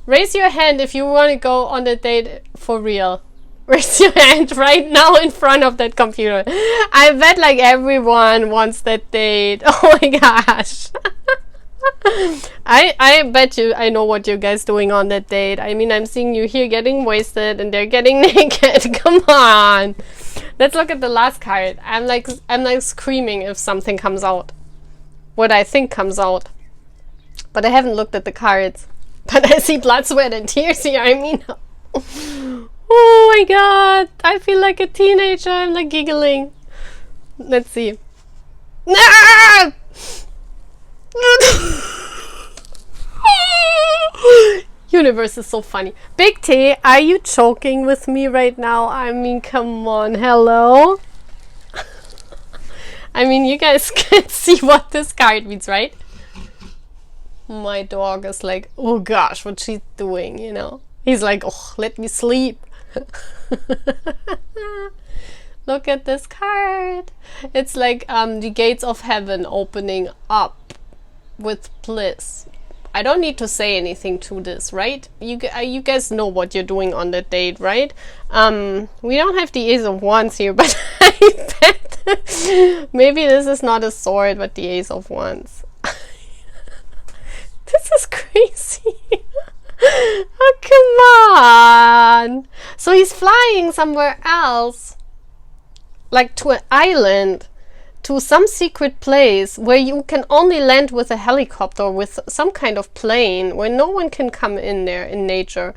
Speaker 1: Raise your hand if you want to go on the date for real. Raise your hand right now in front of that computer. I bet like everyone wants that date. Oh my gosh. I bet you I know what you guys doing on that date. I mean, I'm seeing you here getting wasted and they're getting naked. Come on. Let's look at the last card. I'm like screaming if something comes out. What I think comes out. But I haven't looked at the cards. But I see blood, sweat, and tears here. I mean, oh my god. I feel like a teenager. I'm like giggling. Let's see. Ah! Universe is so funny. Big T, are you choking with me right now? I mean, come on. Hello? I mean, you guys can see what this card means, right? My dog is like, oh gosh, what she's doing, you know? He's like, oh, let me sleep. Look at this card. It's like the gates of heaven opening up with bliss. I don't need to say anything to this, right? You guys know what you're doing on the date, right? We don't have the Ace of Wands here, but I bet maybe this is not a sword, but the Ace of Wands. This is crazy. Oh, come on. So he's flying somewhere else, like to an island, to some secret place where you can only land with a helicopter, with some kind of plane, where no one can come in there in nature.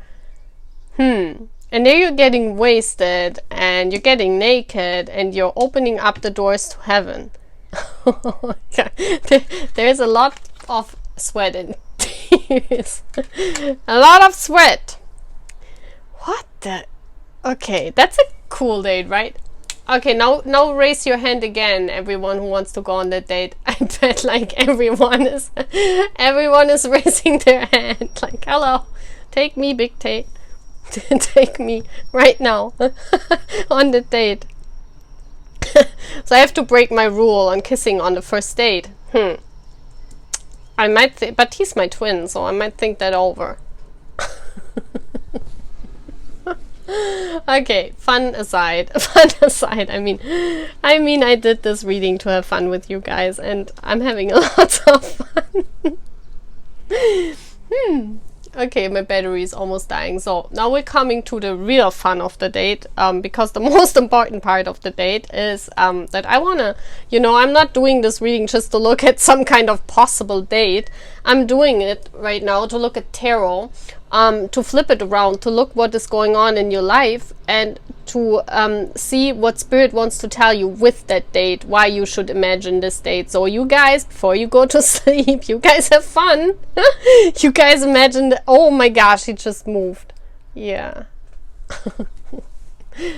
Speaker 1: And there you're getting wasted, and you're getting naked, and you're opening up the doors to heaven. There's a lot of sweat and tears. A lot of sweat. What the? Okay, that's a cool date, right? Okay, now raise your hand again, everyone who wants to go on that date. I bet like everyone is raising their hand. Like, hello, take me, Big Tate. Take me right now on the date. So I have to break my rule on kissing on the first date. I might but he's my twin, so I might think that over. Okay, fun aside. I mean I did this reading to have fun with you guys, and I'm having a lot of fun. Okay, my battery is almost dying. So now we're coming to the real fun of the date, because the most important part of the date is that I wanna, you know, I'm not doing this reading just to look at some kind of possible date. I'm doing it right now to look at tarot, to flip it around, to look what is going on in your life, and to see what spirit wants to tell you with that date, why you should imagine this date. So you guys, before you go to sleep, you guys have fun. You guys imagine oh my gosh, he just moved. Yeah.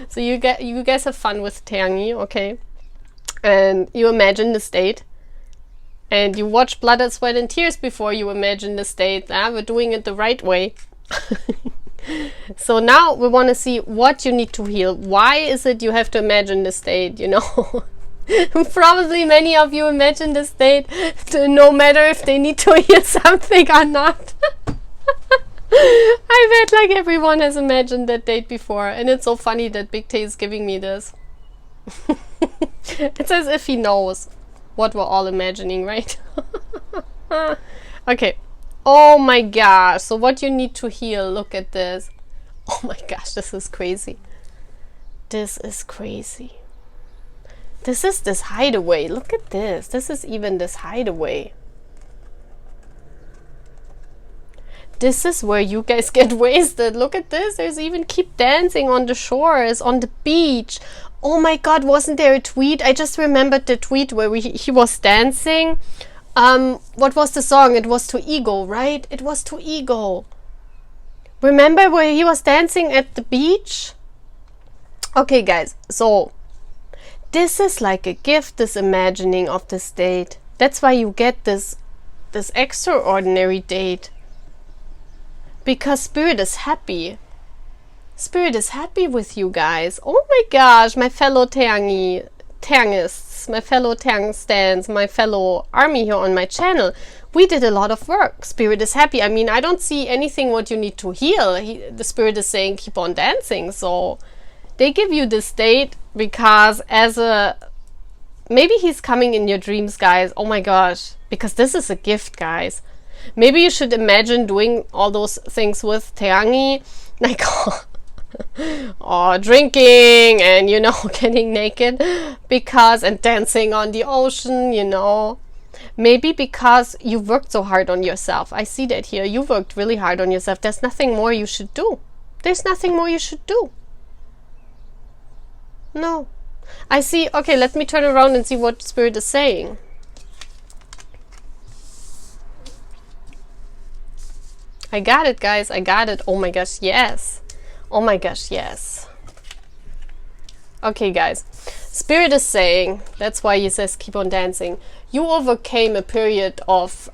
Speaker 1: So you guys have fun with Taeyoung, okay? And you imagine this date. And you watch Blood, Sweat and Tears before you imagine this date. We're doing it the right way. So now we want to see what you need to heal. Why is it you have to imagine this date, you know? Probably many of you imagine this date no matter if they need to heal something or not. I bet like everyone has imagined that date before, and it's so funny that Big Tay is giving me this. It's as if he knows what we're all imagining, right? Okay. Oh my gosh. So what you need to heal, look at this. Oh my gosh, this is crazy. This is crazy. This is this hideaway. Look at this. This is even this hideaway. This is where you guys get wasted. Look at this. There's even keep dancing on the shores, on the beach. Oh my God, wasn't there a tweet? I just remembered the tweet where he was dancing. What was the song? It was To Ego, right? It was To Ego. Remember where he was dancing at the beach? Okay, guys. So, this is like a gift, this imagining of this date. That's why you get this extraordinary date. Because Spirit is happy. Spirit is happy with you guys. Oh my gosh, my fellow Taeangists, my fellow Taeang stans, my fellow army here on my channel. We did a lot of work. Spirit is happy. I mean, I don't see anything what you need to heal. The Spirit is saying keep on dancing. So they give you this date because maybe he's coming in your dreams, guys. Oh my gosh. Because this is a gift, guys. Maybe you should imagine doing all those things with Taeangi, like or drinking and, you know, getting naked and dancing on the ocean, you know. Maybe because you worked so hard on yourself. I see that here. You worked really hard on yourself. There's nothing more you should do. There's nothing more you should do. No. I see. Okay, let me turn around and see what Spirit is saying. I got it, guys. I got it. Oh my gosh, yes. Oh my gosh, yes. Okay, guys. Spirit is saying, that's why he says keep on dancing. You overcame a period of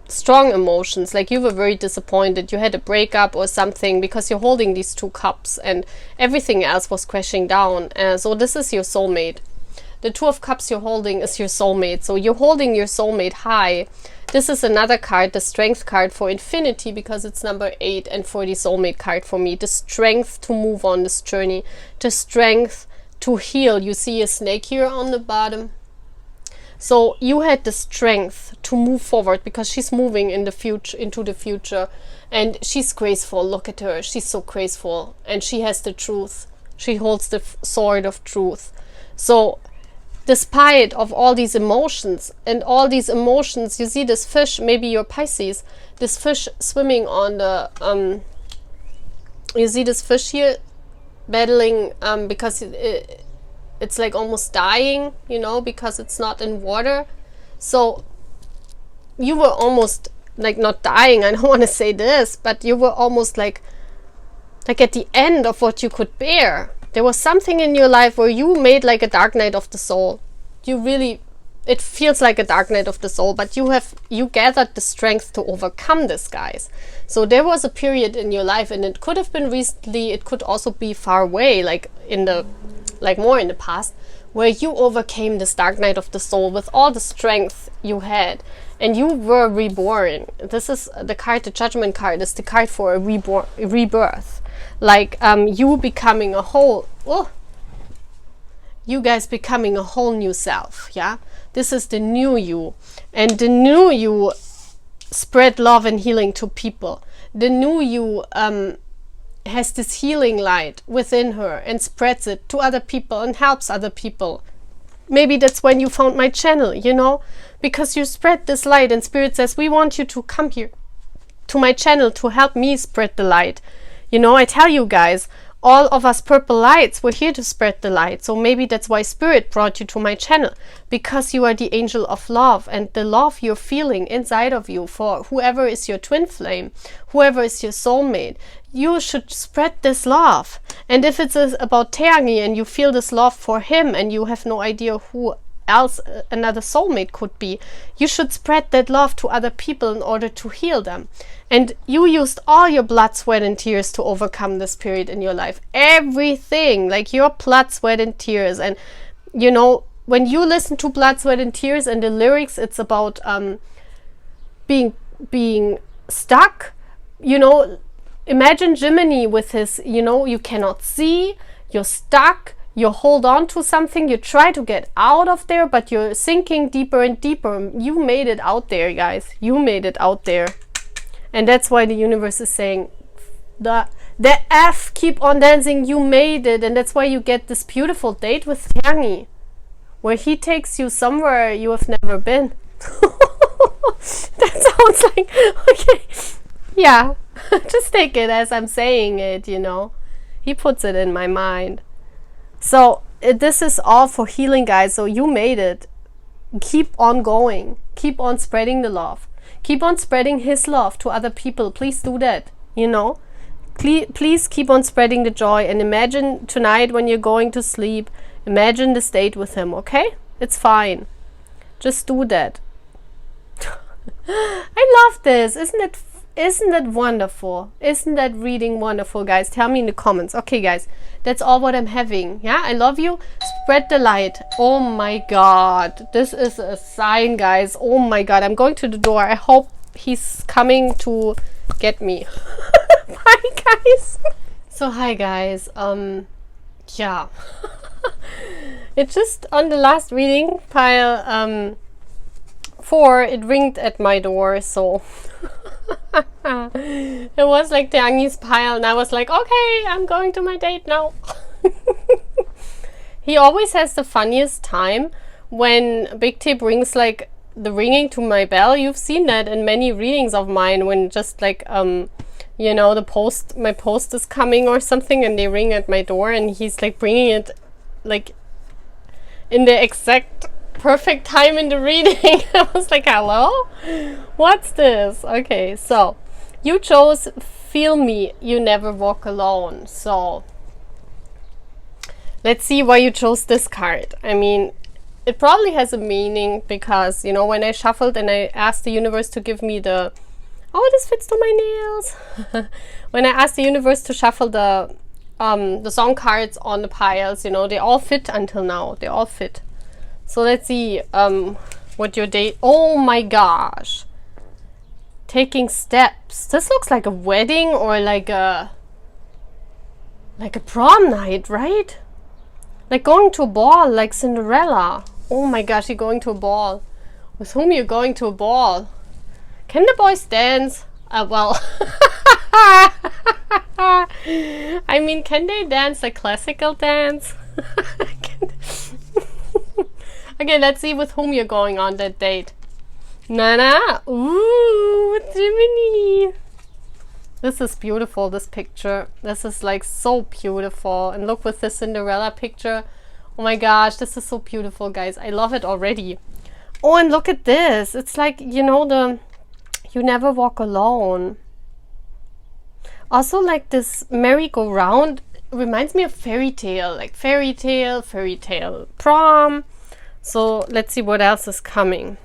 Speaker 1: strong emotions. Like you were very disappointed. You had a breakup or something because you're holding these two cups and everything else was crashing down. So this is your soulmate. The Two of Cups you're holding is your soulmate. So you're holding your soulmate high. This is another card, the Strength card for Infinity, because it's number 8, and for the soulmate card for me. The strength to move on this journey. The strength to heal. You see a snake here on the bottom. So you had the strength to move forward because she's moving in the future, into the future. And she's graceful. Look at her. She's so graceful. And she has the truth. She holds the sword of truth. So despite of all these emotions, you see this fish, maybe you're Pisces, this fish swimming on the, you see this fish here battling because it's like almost dying, you know, because it's not in water. So you were almost like not dying, I don't want to say this, but you were almost like at the end of what you could bear. There was something in your life where you made like a dark night of the soul. It feels like a dark night of the soul, but you gathered the strength to overcome this, guys. So there was a period in your life, and it could have been recently, it could also be far away, like more in the past, where you overcame this dark night of the soul with all the strength you had, and you were reborn. This is the card, the Judgment card, is the card for a rebirth. Like you becoming a whole, you guys becoming a whole new self, yeah? This is the new you. And the new you spread love and healing to people. The new you has this healing light within her and spreads it to other people and helps other people. Maybe that's when you found my channel, you know? Because you spread this light, and Spirit says, we want you to come here to my channel to help me spread the light. You know, I tell you guys, all of us purple lights, we're here to spread the light. So maybe that's why Spirit brought you to my channel, because you are the angel of love, and the love you're feeling inside of you for whoever is your twin flame, whoever is your soulmate, you should spread this love. And if it's about Taeangi and you feel this love for him and you have no idea who else another soulmate could be, you should spread that love to other people in order to heal them. And you used all your blood, sweat and tears to overcome this period in your life. Everything, like your blood, sweat and tears. And you know, when you listen to Blood, Sweat and Tears and the lyrics, it's about being stuck. You know, imagine Jiminy with his, you know, you cannot see, you're stuck, you hold on to something, you try to get out of there, but you're sinking deeper and deeper. You made it out there, guys. You made it out there. And that's why the universe is saying, the F, keep on dancing, you made it. And that's why you get this beautiful date with Taeangi, where he takes you somewhere you have never been. That sounds like, okay, Yeah, just take it as I'm saying it, you know. He puts it in my mind. So this is all for healing, guys. So you made it. Keep on going. Keep on spreading the love. Keep on spreading his love to other people. Please do that, you know. Please keep on spreading the joy, and imagine tonight when you're going to sleep, imagine this date with him, okay? It's fine. Just do that. I love this. Isn't that wonderful? Isn't that reading wonderful, guys? Tell me in the comments. Okay, guys, that's all what I'm having. Yeah, I love you. Spread the light. Oh my god, this is a sign, guys. Oh my god, I'm going to the door. I hope he's coming to get me. Bye, guys. So hi, guys. Yeah. It's just on the last reading pile 4, it ringed at my door, so it was like the Agnes pile, and I was like, okay, I'm going to my date now. He always has the funniest time when Big T brings like the ringing to my bell. You've seen that in many readings of mine, when just like you know, my post is coming or something, and they ring at my door, and he's like bringing it like in the exact perfect time in the reading. I was like, hello, what's this? Okay, so you chose Feel Me, You Never Walk Alone. So let's see why you chose this card. I mean, it probably has a meaning, because, you know, when I shuffled and I asked the universe to give me the, oh, this fits to my nails. When I asked the universe to shuffle the song cards on the piles, you know, they all fit until now. They all fit. So let's see what your date... Oh my gosh. Taking steps. This looks like a wedding or like a prom night, right? Like going to a ball, like Cinderella. Oh my gosh, you're going to a ball. With whom you're going to a ball? Can the boys dance? Well... I mean, can they dance like classical dance? Okay, let's see with whom you're going on that date. Nana. Ooh, Jiminy. This is beautiful, this picture. This is like so beautiful. And look with the Cinderella picture. Oh my gosh, this is so beautiful, guys. I love it already. Oh, and look at this. It's like, you know, the You Never Walk Alone. Also, like this merry-go-round reminds me of fairy tale. Like fairy tale prom. So let's see what else is coming.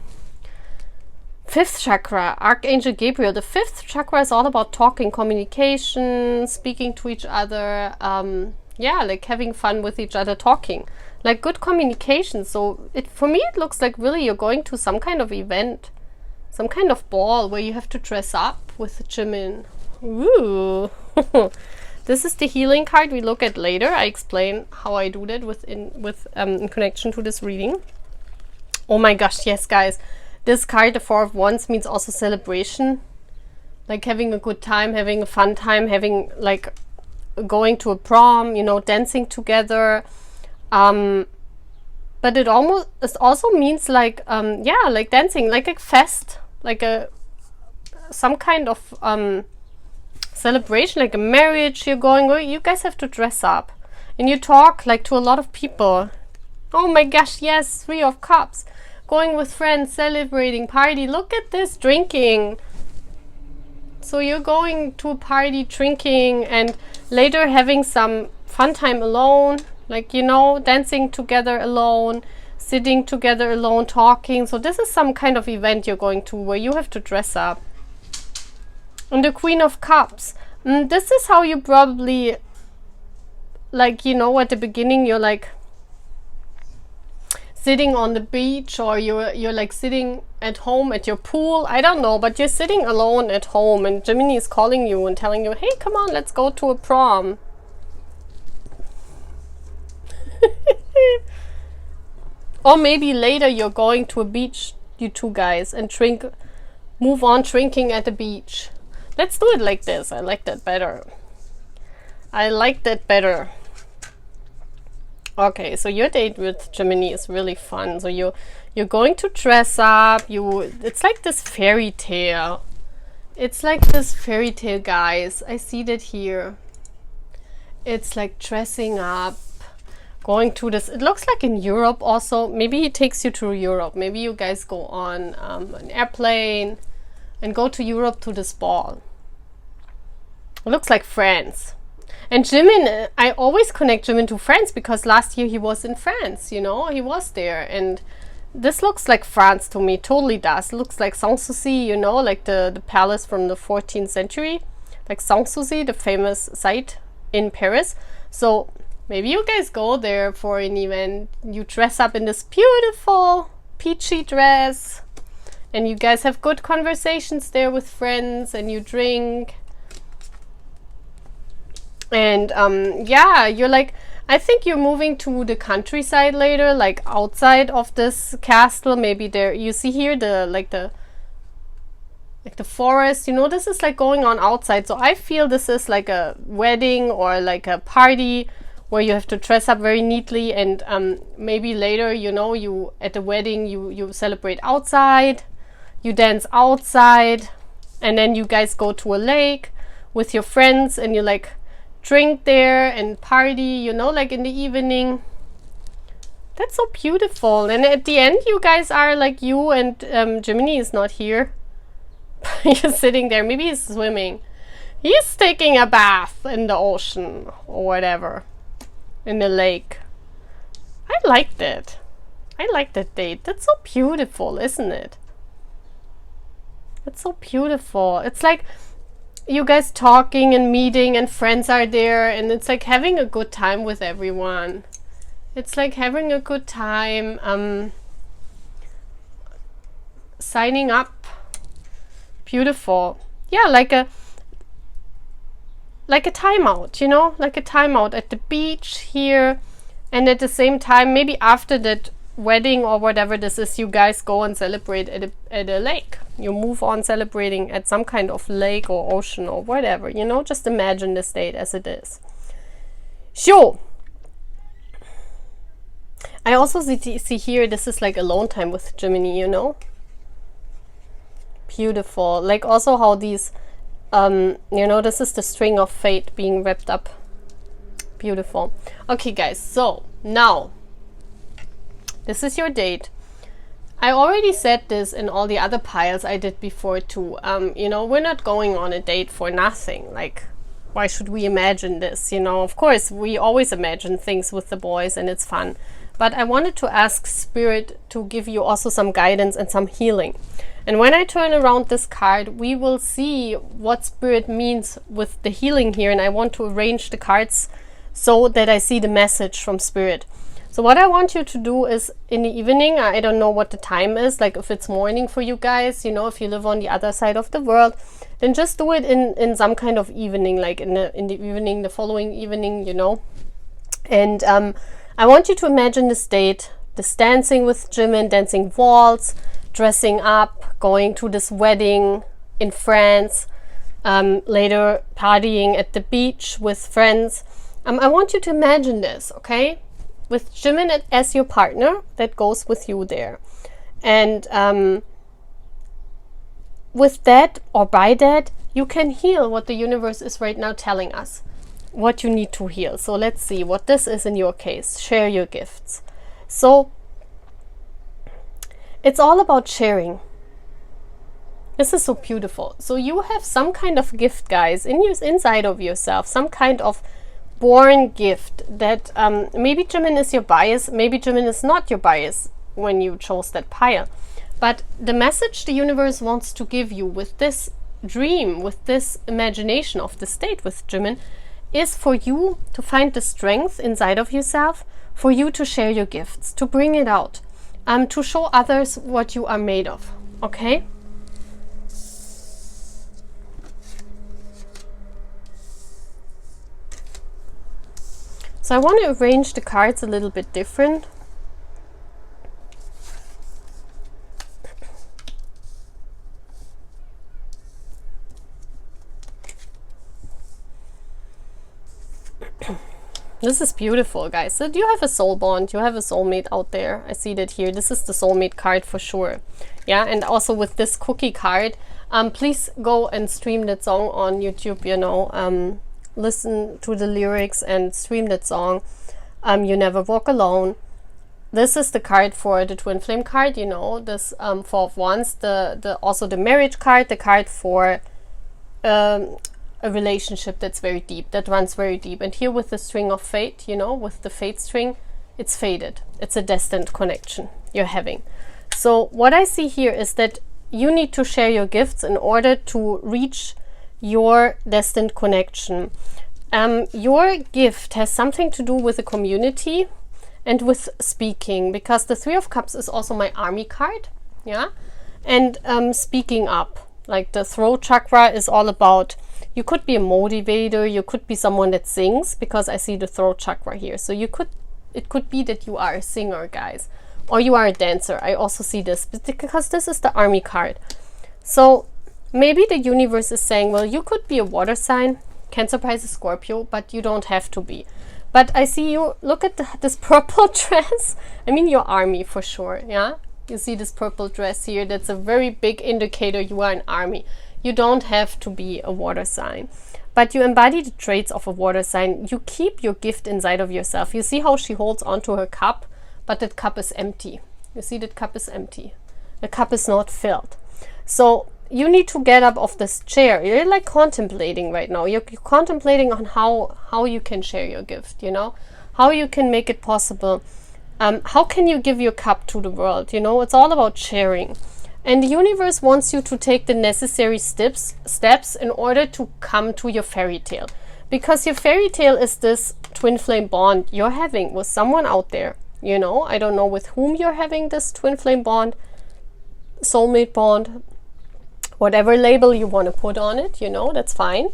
Speaker 1: 5th chakra, Archangel Gabriel. The 5th chakra is all about talking, communication, speaking to each other. Yeah, like having fun with each other, talking. Like good communication. So for me, it looks like really you're going to some kind of event. Some kind of ball where you have to dress up with the Jimin. Ooh. This is the healing card we look at later. I explain how I do that in connection to this reading. Oh my gosh, yes, guys. This card, the 4 of Wands, means also celebration. Like having a good time, having a fun time, having like going to a prom, you know, dancing together. But it also means like, yeah, like dancing, like a fest, like some kind of celebration, like a marriage you're going, where you guys have to dress up and you talk like to a lot of people. Oh my gosh, yes, 3 of Cups. Going with friends, celebrating, party. Look at this, drinking. So you're going to a party, drinking, and later having some fun time alone, like, you know, dancing together alone, sitting together alone, talking. So this is some kind of event you're going to where you have to dress up. And the Queen of Cups. This is how you probably, like, you know, at the beginning you're like sitting on the beach, or you're like sitting at home at your pool. I don't know, but you're sitting alone at home and Gemini is calling you and telling you, hey, come on, let's go to a prom. Or maybe later you're going to a beach, you two guys, and move on drinking at the beach. Let's do it like this. I like that better. I like that better. Okay, so your date with Gemini is really fun. So you're going to dress up. It's like this fairy tale. It's like this fairy tale, guys. I see that here. It's like dressing up, going to this, it looks like in Europe also. Maybe he takes you to Europe. Maybe you guys go on an airplane and go to Europe to this ball. It looks like France. And Jimin, I always connect Jimin to France because last year he was in France, you know, he was there. And this looks like France to me, totally does. It looks like Sanssouci, you know, like the palace from the 14th century, like Sanssouci, the famous site in Paris. So maybe you guys go there for an event, you dress up in this beautiful peachy dress, and you guys have good conversations there with friends, and you drink. And yeah, you're like, I think you're moving to the countryside later, like outside of this castle. Maybe there, you see here the forest, you know, this is like going on outside. So I feel this is like a wedding or like a party where you have to dress up very neatly. And maybe later, you know, you at the wedding you celebrate outside, you dance outside, and then you guys go to a lake with your friends and you like drink there and party, you know, like in the evening. That's so beautiful. And at the end you guys are like, you and Jiminy is not here. You're sitting there, maybe he's swimming, he's taking a bath in the ocean or whatever, in the lake. I like that. I like that date. That's so beautiful, isn't it? It's so beautiful. It's like you guys talking and meeting and friends are there, and it's like having a good time with everyone. It's like having a good time, signing up. Beautiful. Yeah, like a timeout, you know, like a timeout at the beach here, and at the same time, maybe after that wedding or whatever this is, you guys go and celebrate at a lake. You move on celebrating at some kind of lake or ocean or whatever, you know. Just imagine this date as it is. Sure. I also see here, this is like alone time with Jiminy, you know. Beautiful. Like also how these you know, this is the string of fate being wrapped up. Beautiful. Okay guys, so now this is your date. I already said this in all the other piles I did before too. You know, we're not going on a date for nothing. Like, why should we imagine this? You know, of course we always imagine things with the boys and it's fun, but I wanted to ask Spirit to give you also some guidance and some healing. And when I turn around this card, we will see what Spirit means with the healing here. And I want to arrange the cards so that I see the message from Spirit. So what I want you to do is in the evening, I don't know what the time is, like if it's morning for you guys, you know, if you live on the other side of the world, then just do it in some kind of evening, like in the evening, the following evening, you know. And I want you to imagine this date, this dancing with Jimin, dancing waltz, dressing up, going to this wedding in France, later partying at the beach with friends. I want you to imagine this, okay? With Jimin as your partner that goes with you there. And with that or by that, you can heal what the universe is right now telling us, what you need to heal. So let's see what this is in your case. Share your gifts. So it's all about sharing. This is so beautiful. So you have some kind of gift, guys, inside of yourself, some kind of born gift that maybe Jimin is your bias, maybe Jimin is not your bias when you chose that pile. But the message the universe wants to give you with this dream, with this imagination of the state with Jimin, is for you to find the strength inside of yourself, for you to share your gifts, to bring it out, to show others what you are made of, okay? So I want to arrange the cards a little bit different. This is beautiful, guys. So you have a soul bond, you have a soulmate out there. I see that here. This is the soulmate card for sure. Yeah, and also with this cookie card, Please go and stream that song on YouTube, you know. Listen to the lyrics and stream that song. You Never Walk Alone. This is the card for the twin flame card, you know, this Four of Wands, also the marriage card, the card for a relationship that's very deep, that runs very deep. And here with the string of fate, you know, with the fate string, it's fated. It's a destined connection you're having. So what I see here is that you need to share your gifts in order to reach your destined connection. Your gift has something to do with the community and with speaking, because the Three of Cups is also my army card, yeah, and speaking up. Like the throat chakra is all about, you could be a motivator, you could be someone that sings, because I see the throat chakra here. So it could be that you are a singer, guys, or you are a dancer. I also see this, because this is the army card. So maybe the universe is saying, well, you could be a water sign, Cancer, Pisces, Scorpio, but you don't have to be. But I see you, look at this purple dress. I mean, your army for sure, yeah? You see this purple dress here. That's a very big indicator you are an army. You don't have to be a water sign, but you embody the traits of a water sign. You keep your gift inside of yourself. You see how she holds onto her cup, but that cup is empty. You see that cup is empty. The cup is not filled. So you need to get up off this chair. You're like contemplating right now. You're contemplating on how you can share your gift, you know, how you can make it possible. How can you give your cup to the world? You know, it's all about sharing. And the universe wants you to take the necessary steps in order to come to your fairy tale. Because your fairy tale is this twin flame bond you're having with someone out there. You know, I don't know with whom you're having this twin flame bond, soulmate bond, whatever label you want to put on it, you know, that's fine.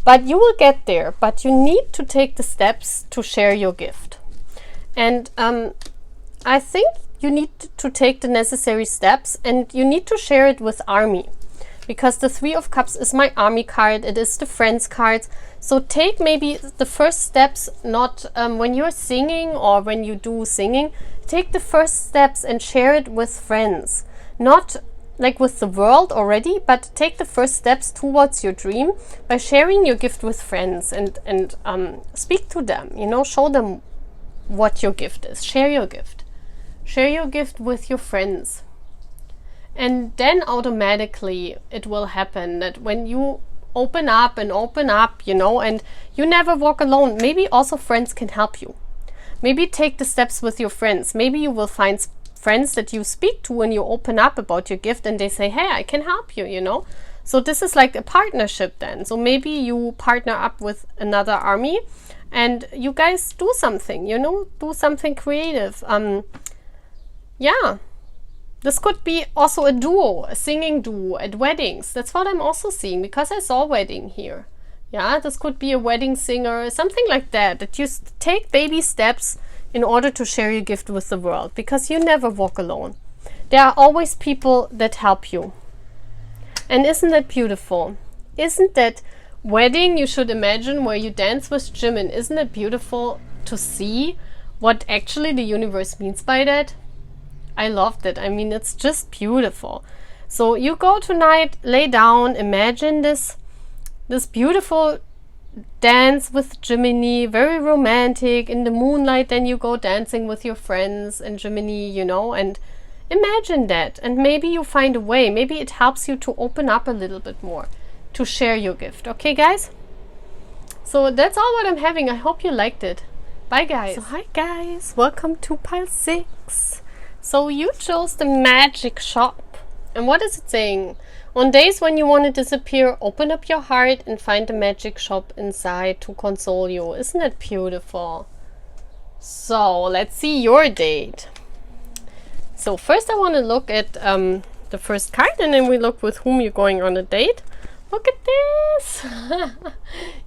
Speaker 1: But you will get there. But you need to take the steps to share your gift. And I think you need to take the necessary steps, and you need to share it with army. Because the Three of Cups is my army card. It is the friends cards. So take maybe the first steps, not when you're singing or when you do singing. Take the first steps and share it with friends. Not like with the world already, but take the first steps towards your dream by sharing your gift with friends and speak to them, you know, show them what your gift is. Share your gift. Share your gift with your friends. And then automatically it will happen that when you open up, you know, and you never walk alone. Maybe also friends can help you. Maybe take the steps with your friends. Maybe you will find friends that you speak to when you open up about your gift and they say, hey, I can help you, you know. So this is like a partnership then. So maybe you partner up with another army and you guys do something, you know, do something creative. Yeah, this could be also a duo, a singing duo at weddings. That's what I'm also seeing, because I saw wedding here. Yeah, this could be a wedding singer, something like that, that you take baby steps in order to share your gift with the world, because you never walk alone. There are always people that help you. And isn't that beautiful? Isn't that wedding you should imagine where you dance with Jimin? Isn't it beautiful to see what actually the universe means by that? I loved it. I mean, it's just beautiful. So you go tonight, lay down, imagine this beautiful dance with Gemini, very romantic in the moonlight. Then you go dancing with your friends and Gemini, you know, and imagine that. And maybe you find a way. Maybe it helps you to open up a little bit more, to share your gift. Okay, guys? So that's all what I'm having. I hope you liked it. Bye, guys. So hi, guys. Welcome to pile 6. So you chose the magic shop. And what is it saying? On days when you want to disappear, open up your heart and find the magic shop inside to console you. Isn't it beautiful? So let's see your date. So first I want to look at the first card, and then we look with whom you're going on a date. Look at this.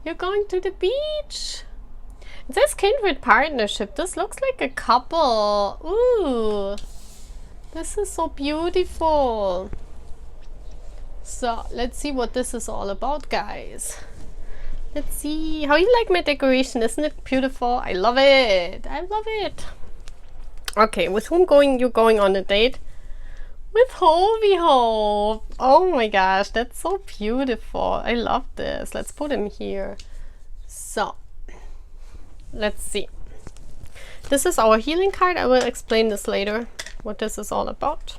Speaker 1: You're going to the beach. It says kindred partnership. This looks like a couple. Ooh, this is so beautiful. So let's see what this is all about, guys. Let's see how you like my decoration. Isn't it beautiful? I love it. I love it. Okay, with whom you're going on a date? with Hobie Hope. Oh my gosh, that's so beautiful. I love this. Let's put him here. So, let's see. This is our healing card. I will explain this later, what this is all about.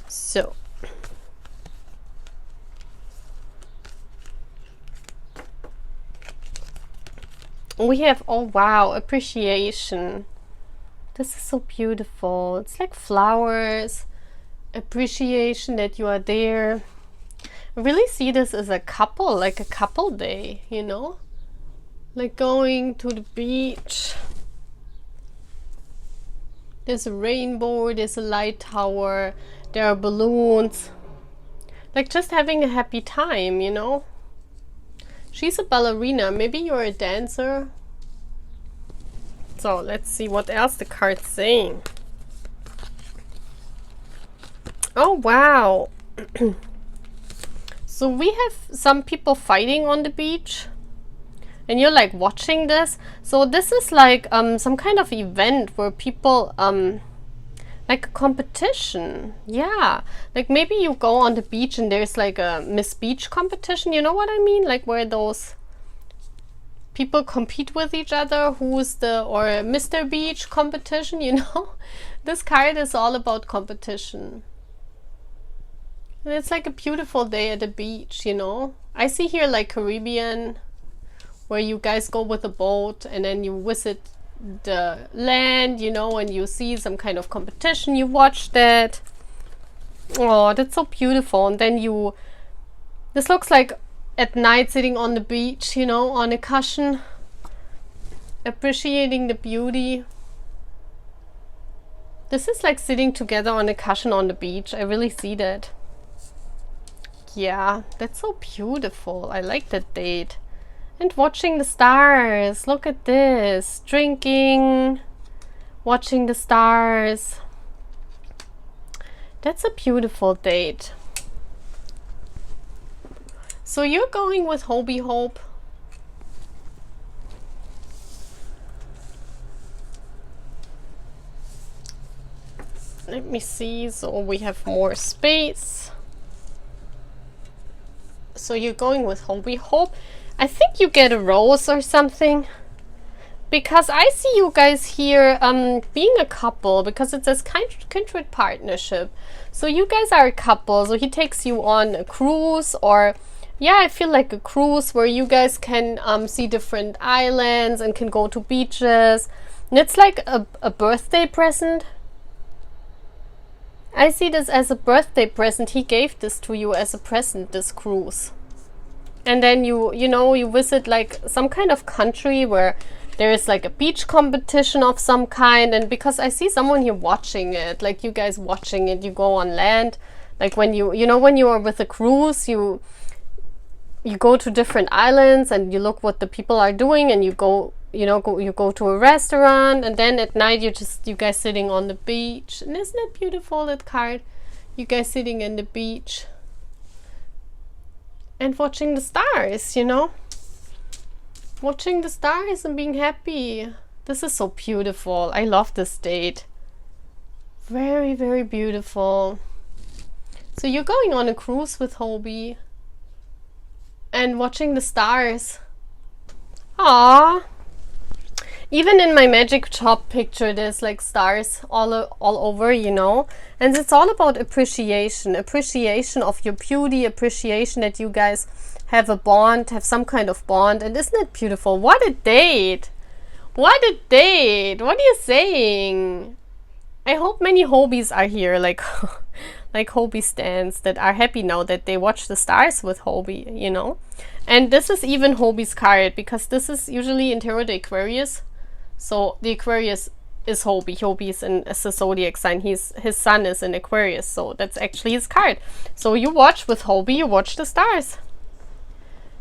Speaker 1: So, we have, oh wow, appreciation. This is so beautiful. It's like flowers, appreciation that you are there. I really see this as a couple, like a couple day, you know? Like going to the beach. There's a rainbow, there's a light tower, there are balloons. Like just having a happy time, you know? She's a ballerina, maybe you're a dancer. So let's see what else the card's saying. Oh wow. So we have some people fighting on the beach. And you're like watching this. So this is like some kind of event where people like a competition. Yeah. Like maybe you go on the beach and there's like a Miss Beach competition, you know what I mean? Like where those people compete with each other, who's the, or Mr. Beach competition, you know? This card is all about competition. And it's like a beautiful day at the beach, you know? I see here like Caribbean, where you guys go with a boat and then you visit the land, you know, and you see some kind of competition, you watch that. Oh, that's so beautiful. And then you, this looks like at night sitting on the beach, you know, on a cushion, appreciating the beauty. This is like sitting together on a cushion on the beach. I really see that. Yeah, that's so beautiful. I like that date. And watching the stars. Look at this. Drinking, watching the stars. That's a beautiful date. So you're going with Hobie Hope. Let me see. So we have more space. So you're going with Hobie Hope. I think you get a rose or something, because I see you guys here being a couple, because it says kindred partnership. So you guys are a couple. So he takes you on a cruise, or yeah, I feel like a cruise where you guys can see different islands and can go to beaches. And it's like a birthday present. I see this as a birthday present. He gave this to you as a present, this cruise. And then you know, you visit like some kind of country where there is like a beach competition of some kind. And because I see someone here watching it, like you guys watching it, you go on land. Like when you know, when you are with a cruise, you go to different islands and you look what the people are doing, and you go, you know, you go to a restaurant, and then at night you guys sitting on the beach. And isn't it beautiful, that card? You guys sitting in the beach and watching the stars, you know? Watching the stars and being happy. This is so beautiful. I love this date. Very, very beautiful. So you're going on a cruise with Hobie and watching the stars. Aww. Even in my magic shop picture, there's like stars all over, you know. And it's all about appreciation. Appreciation of your beauty. Appreciation that you guys have a bond, have some kind of bond. And isn't it beautiful? What a date. What a date. What are you saying? I hope many Hobies are here, like like Hobie stands, that are happy now that they watch the stars with Hobie, you know. And this is even Hobie's card, because this is usually in Tarot the Aquarius. So the Aquarius is Hobie. Hobie is a zodiac sign. His sun is in Aquarius, so that's actually his card. So you watch with Hobie, you watch the stars.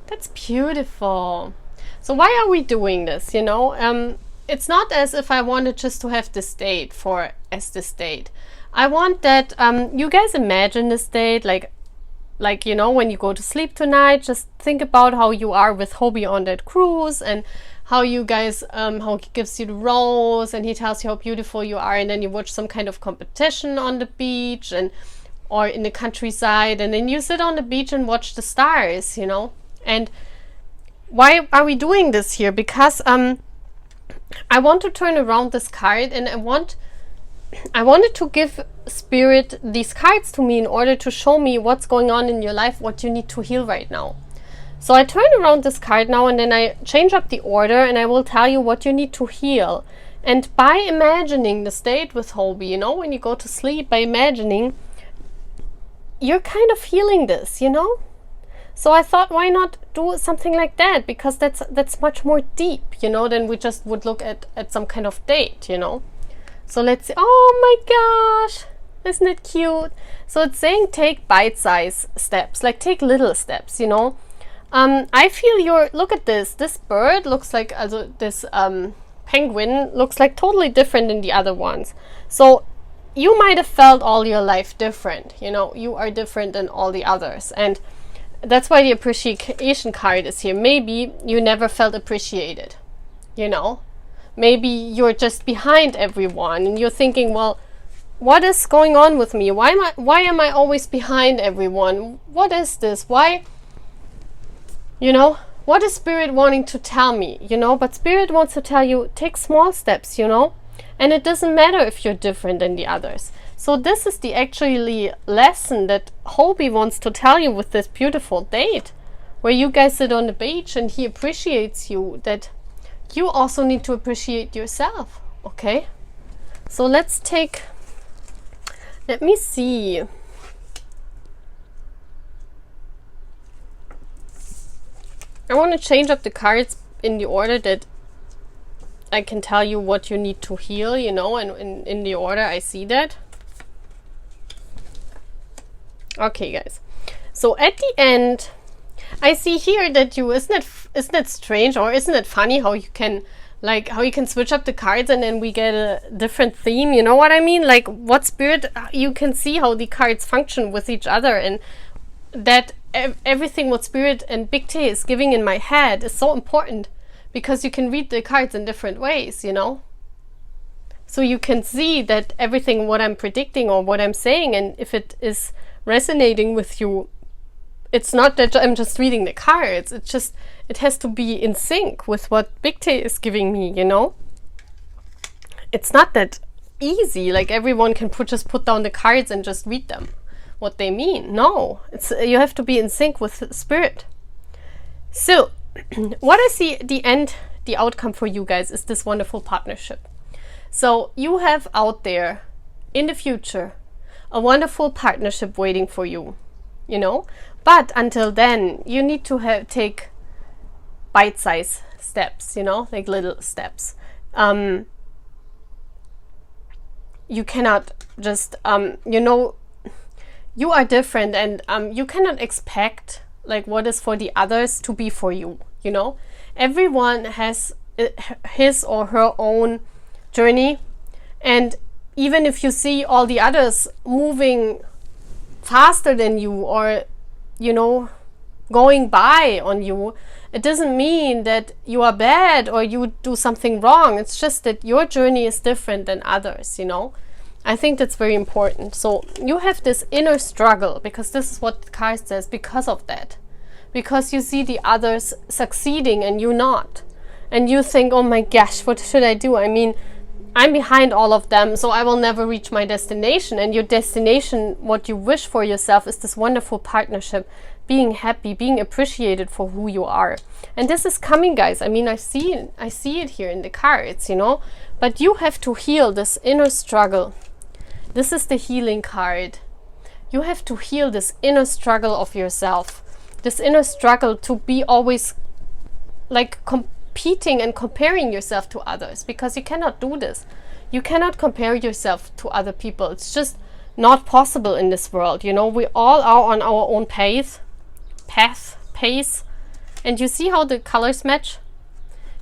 Speaker 1: That's beautiful. So why are we doing this, you know? It's not as if I wanted just to have this date as this date. I want that you guys imagine this date, like like, you know, when you go to sleep tonight, just think about how you are with Hobie on that cruise, and how you guys, how he gives you the rose and he tells you how beautiful you are, and then you watch some kind of competition on the beach and or in the countryside, and then you sit on the beach and watch the stars, you know. And why are we doing this here? Because I want to turn around this card, and I wanted to give Spirit these cards to me in order to show me what's going on in your life, what you need to heal right now. So I turn around this card now, and then I change up the order, and I will tell you what you need to heal. And by imagining the state with Hobie, you know, when you go to sleep, by imagining, you're kind of healing this, you know. So I thought, why not do something like that? Because that's much more deep, you know, than we just would look at some kind of date, you know. So let's see. Oh my gosh, isn't it cute? So it's saying take bite-sized steps, like take little steps, you know. I feel look at this bird looks like, also this penguin looks like totally different than the other ones. So you might have felt all your life different, you know, you are different than all the others, and that's why the appreciation card is here. Maybe you never felt appreciated, you know. Maybe you're just behind everyone and you're thinking, well, what is going on with me? Why am I always behind everyone? What is this? Why, you know, what is Spirit wanting to tell me, you know? But Spirit wants to tell you, take small steps, you know? And it doesn't matter if you're different than the others. So this is the actually lesson that Hobie wants to tell you with this beautiful date, where you guys sit on the beach and he appreciates you, that you also need to appreciate yourself, okay? So let's take, let me see. I want to change up the cards in the order that I can tell you what you need to heal, you know, and in the order I see that. Okay, guys. So at the end, I see here that you, isn't it strange, or isn't it funny how you can, like, how you can switch up the cards and then we get a different theme, you know what I mean? Like, what Spirit, you can see how the cards function with each other, and that everything what Spirit and Big T is giving in my head is so important, because you can read the cards in different ways, you know? So you can see that everything what I'm predicting or what I'm saying, and if it is resonating with you, it's not that I'm just reading the cards, it's just, it has to be in sync with what Big T is giving me, you know? It's not that easy, like everyone can just put down the cards and just read them, what they mean. No, it's, you have to be in sync with Spirit. So what I see at the end, the outcome for you guys is this wonderful partnership. So you have out there in the future a wonderful partnership waiting for you, you know. But until then, you need to take bite-sized steps, you know, like little steps. You cannot just, you know, you are different, and you cannot expect like what is for the others to be for you, you know. Everyone has his or her own journey, and even if you see all the others moving faster than you, or, you know, going by on you, it doesn't mean that you are bad or you do something wrong. It's just that your journey is different than others, you know. I think that's very important. So you have this inner struggle, because this is what the card says, because of that. Because you see the others succeeding and you not. And you think, oh my gosh, what should I do? I mean, I'm behind all of them, so I will never reach my destination. And your destination, what you wish for yourself, is this wonderful partnership, being happy, being appreciated for who you are. And this is coming, guys. I mean, I see it here in the cards, you know. But you have to heal this inner struggle. This is the healing card. You have to heal this inner struggle of yourself. This inner struggle to be always like competing and comparing yourself to others, because you cannot do this. You cannot compare yourself to other people. It's just not possible in this world, you know. We all are on our own pace, and you see how the colors match.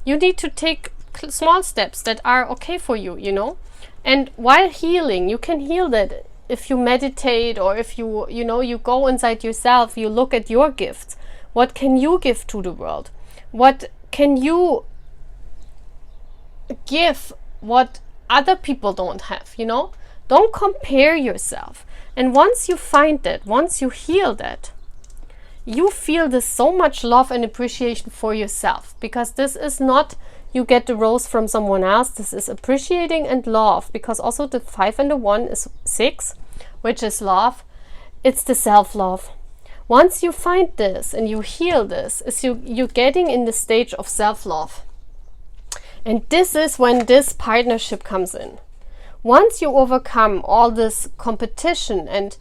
Speaker 1: You need to take small steps that are okay for you, you know. And while healing, you can heal that if you meditate, or if you you go inside yourself, you look at your gifts. What can you give to the world? What can you give what other people don't have? Don't compare yourself. And once you find that, once you heal that, you feel this so much love and appreciation for yourself, because this is not you get the rose from someone else. This is appreciating and love, because also the 5 and the 1 is 6, which is love. It's the self-love. Once you find this and you heal this, is you're getting in the stage of self-love. And this is when this partnership comes in. Once you overcome all this competition and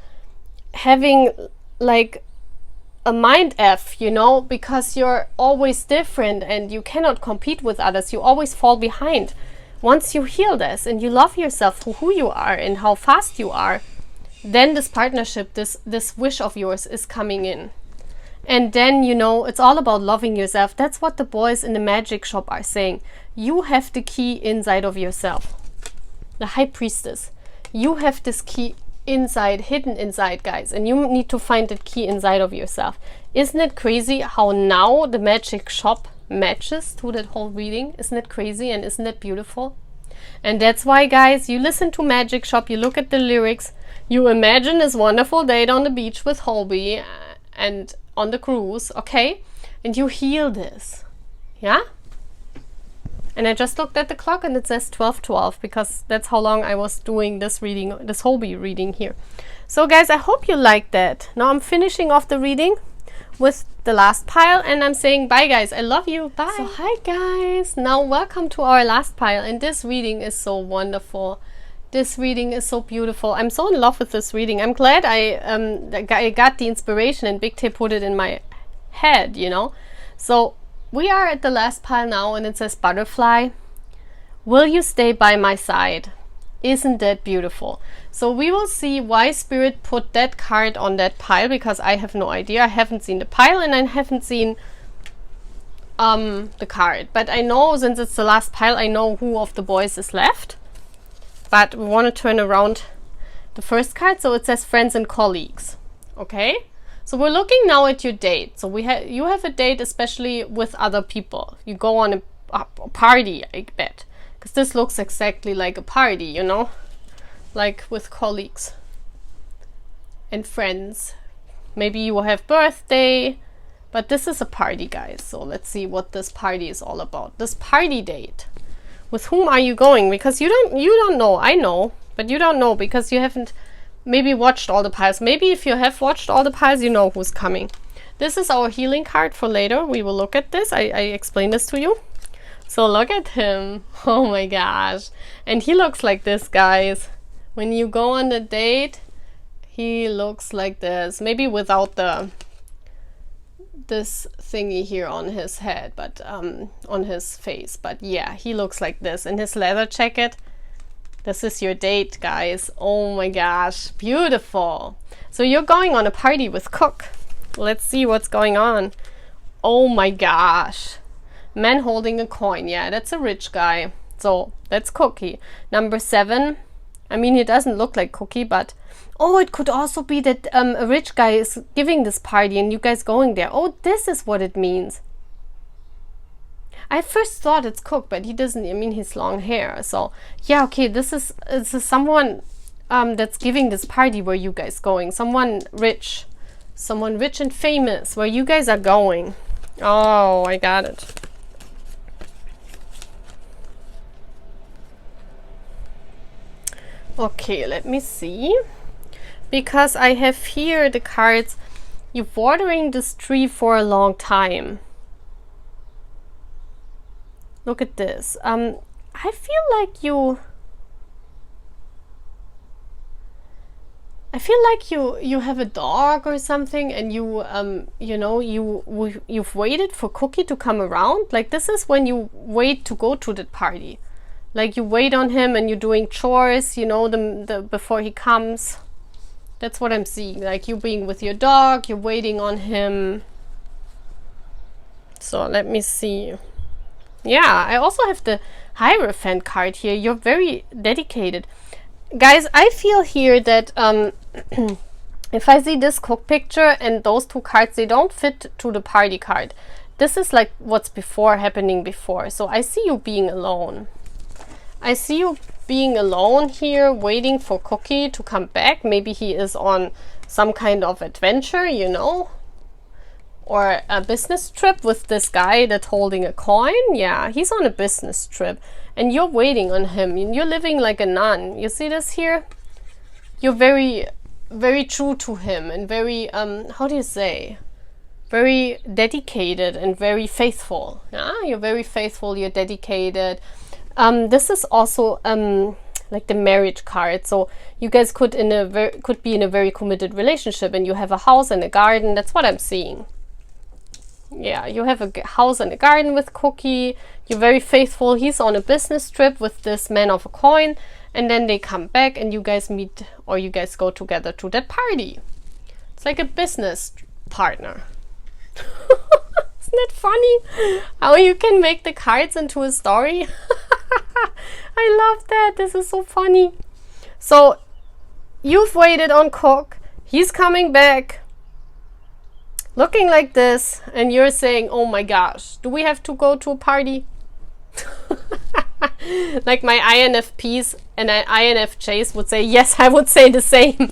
Speaker 1: having like a mind F, because you're always different and you cannot compete with others, you always fall behind. Once you heal this and you love yourself for who you are and how fast you are, then this partnership, this wish of yours is coming in. And then, it's all about loving yourself. That's what the boys in the magic shop are saying. You have the key inside of yourself. The high priestess. You have this key inside, hidden inside, guys, and you need to find that key inside of yourself. Isn't it crazy how now the magic shop matches to that whole reading? Isn't it crazy, and isn't it beautiful? And that's why, guys, you listen to magic shop, you look at the lyrics, you imagine this wonderful date on the beach with Holby and on the cruise, okay, and you heal this. Yeah. And I just looked at the clock and it says 12:12, because that's how long I was doing this reading, this Holby reading here. So guys, I hope you liked that. Now I'm finishing off the reading with the last pile, and I'm saying bye, guys. I love you. Bye. So hi, guys. Now welcome to our last pile, and this reading is so wonderful. This reading is so beautiful. I'm so in love with this reading. I'm glad I got the inspiration and Big T put it in my head, So we are at the last pile now, and it says butterfly. Will you stay by my side? Isn't that beautiful? So we will see why Spirit put that card on that pile, because I have no idea. I haven't seen the pile and I haven't seen the card. But I know, since it's the last pile, I know who of the boys is left. But we want to turn around the first card. So it says friends and colleagues. Okay? So we're looking now at your date. So you have a date, especially with other people. You go on a party, I bet. Because this looks exactly like a party, like with colleagues and friends. Maybe you will have birthday, but this is a party, guys. So let's see what this party is all about. This party date. With whom are you going? Because you don't know. I know, but you don't know because you haven't maybe watched all the piles. Maybe if you have watched all the piles, you know who's coming. This is our healing card for later. We will look at this. I explained this to you. So look at him. Oh my gosh. And he looks like this, guys. When you go on the date, he looks like this. Maybe without this thingy here on his head, but on his face. But yeah, he looks like this. In his leather jacket. This is your date, guys. Oh my gosh. Beautiful. So you're going on a party with Cook. Let's see what's going on. Oh my gosh. Man holding a coin. Yeah, that's a rich guy. So that's Cookie. Number 7. I mean, he doesn't look like Cookie, but oh, it could also be that a rich guy is giving this party and you guys going there. Oh, this is what it means. I first thought it's Cook, but he doesn't. I mean, he's long hair. So yeah, okay, this is someone that's giving this party where you guys going. Someone rich and famous where you guys are going. Oh, I got it. Okay, let me see. Because I have here the cards, you're watering this tree for a long time. Look at this. I feel like you have a dog or something, and you've waited for Cookie to come around. Like, this is when you wait to go to that party. Like, you wait on him and you're doing chores, before he comes. That's what I'm seeing. Like, you being with your dog, you're waiting on him. So let me see. Yeah, I also have the Hierophant card here. You're very dedicated. guys, I feel here that if I see this cook picture and those two cards, they don't fit to the party card. This is like what's happening before. So I see you being alone. I see you being alone here, waiting for Cookie to come back. Maybe he is on some kind of adventure, you know, or a business trip with this guy that's holding a coin. Yeah, he's on a business trip and you're waiting on him. You're living like a nun. You see this here? You're very, very true to him and very, how do you say? Very dedicated and very faithful. Yeah, you're very faithful, you're dedicated. This is also like the marriage card. So you guys could be in a very committed relationship and you have a house and a garden. That's what I'm seeing. Yeah, you have a house and a garden with Cookie. You're very faithful. He's on a business trip with this man of a coin. And then they come back and you guys meet, or you guys go together to that party. It's like a business partner. Isn't it funny how you can make the cards into a story? I love that. This is so funny. So you've waited on Cook. He's coming back looking like this, and you're saying, oh my gosh, do we have to go to a party? Like my INFPs and INFJs would say, yes, I would say the same.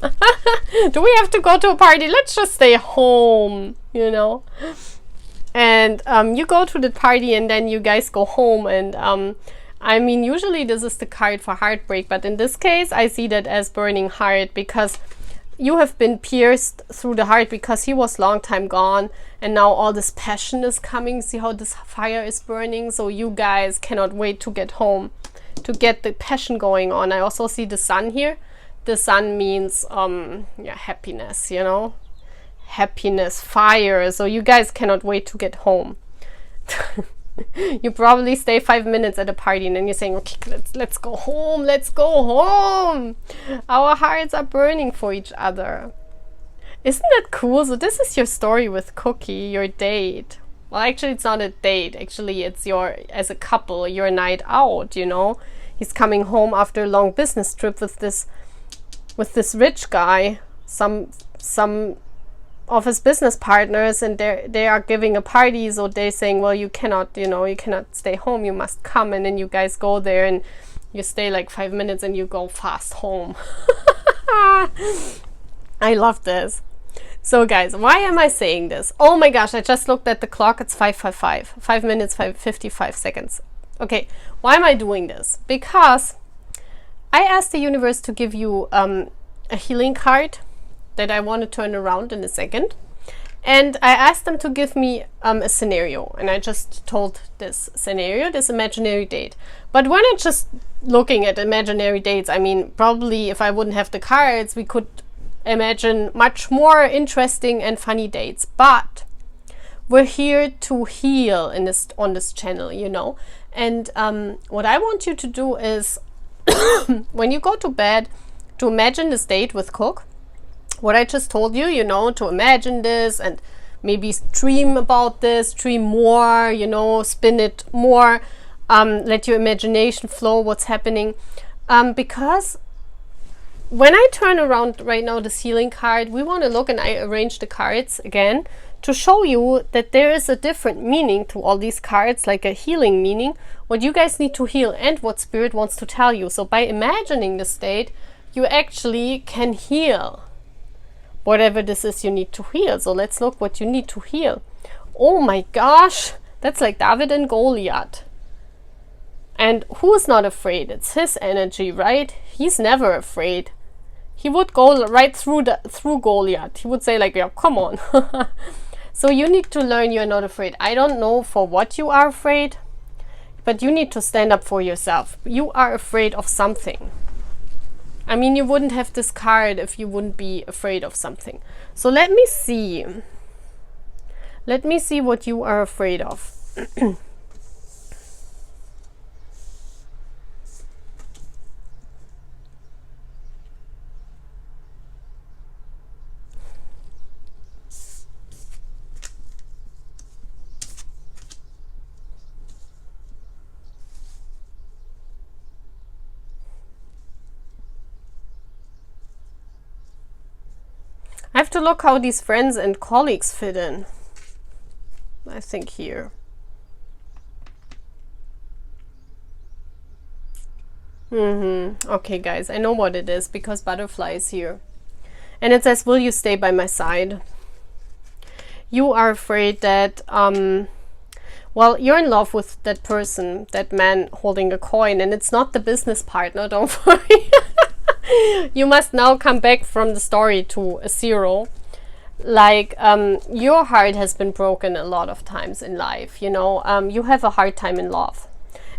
Speaker 1: Do we have to go to a party? Let's just stay home, you know. And you go to the party and then you guys go home. And I mean, usually this is the card for heartbreak, but in this case I see that as burning heart, because you have been pierced through the heart because he was long time gone and now all this passion is coming. See how this fire is burning? So you guys cannot wait to get home, to get the passion going on. I also see the sun here. The sun means yeah, happiness, you know, happiness, fire. So you guys cannot wait to get home. You probably stay 5 minutes at a party and then you're saying, okay, let's go home, let's go home. Our hearts are burning for each other. Isn't that cool? So this is your story with Cookie, your date. Well, actually it's not a date. Actually it's your, as a couple, your night out, you know. He's coming home after a long business trip with this rich guy, some of his business partners, and they are giving a party. So they're saying, well, you cannot, you know, you cannot stay home, you must come. And then you guys go there and you stay like 5 minutes and you go fast home. I love this. So guys, why am I saying this? Oh my gosh, I just looked at the clock. It's 5:55, 5 minutes 55 seconds. Okay, why am I doing this? Because I asked the universe to give you a healing card that I want to turn around in a second. And I asked them to give me a scenario. And I just told this scenario, this imaginary date. But when I'm just looking at imaginary dates, I mean, probably if I wouldn't have the cards, we could imagine much more interesting and funny dates. But we're here to heal in this, on this channel, you know. And what I want you to do is, when you go to bed, to imagine this date with Cook. What I just told you, you know, to imagine this and maybe dream about this, dream more, you know, spin it more, let your imagination flow what's happening. Because when I turn around right now this healing card, we want to look, and I arrange the cards again to show you that there is a different meaning to all these cards, like a healing meaning, what you guys need to heal and what Spirit wants to tell you. So by imagining the state, you actually can heal whatever this is you need to heal. So let's look what you need to heal. Oh my gosh, that's like David and Goliath. And who's not afraid? It's his energy, right? He's never afraid. He would go right through Goliath. He would say like, yeah, come on. So you need to learn you're not afraid. I don't know for what you are afraid, but you need to stand up for yourself. You are afraid of something. I mean, you wouldn't have this card if you wouldn't be afraid of something. So let me see. Let me see what you are afraid of. I have to look how these friends and colleagues fit in. I think here. Okay, guys, I know what it is because butterfly is here. And it says, will you stay by my side? You are afraid that, well, you're in love with that person, that man holding a coin, and it's not the business partner, don't worry. You must now come back from the story to a zero. Like, your heart has been broken a lot of times in life, you know. You have a hard time in love.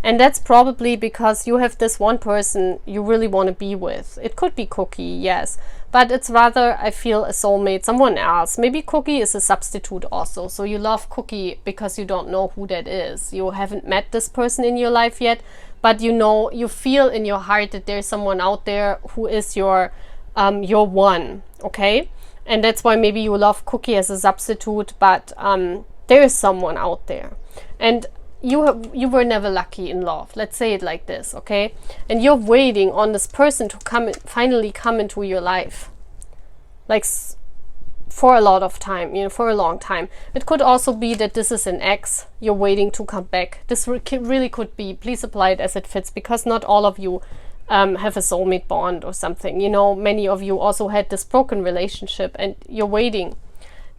Speaker 1: And that's probably because you have this one person you really want to be with. It could be Cookie, yes. But it's rather, I feel, a soulmate, someone else. Maybe Cookie is a substitute also. So you love Cookie because you don't know who that is. You haven't met this person in your life yet. But you know, you feel in your heart that there's someone out there who is your one, okay? And that's why maybe you love Cookie as a substitute. But there is someone out there. And you were never lucky in love. Let's say it like this, okay? And you're waiting on this person to finally come into your life, like for a lot of time, you know, for a long time. It could also be that this is an ex you're waiting to come back. This really could be. Please apply it as it fits, because not all of you have a soulmate bond or something. You know, many of you also had this broken relationship and you're waiting.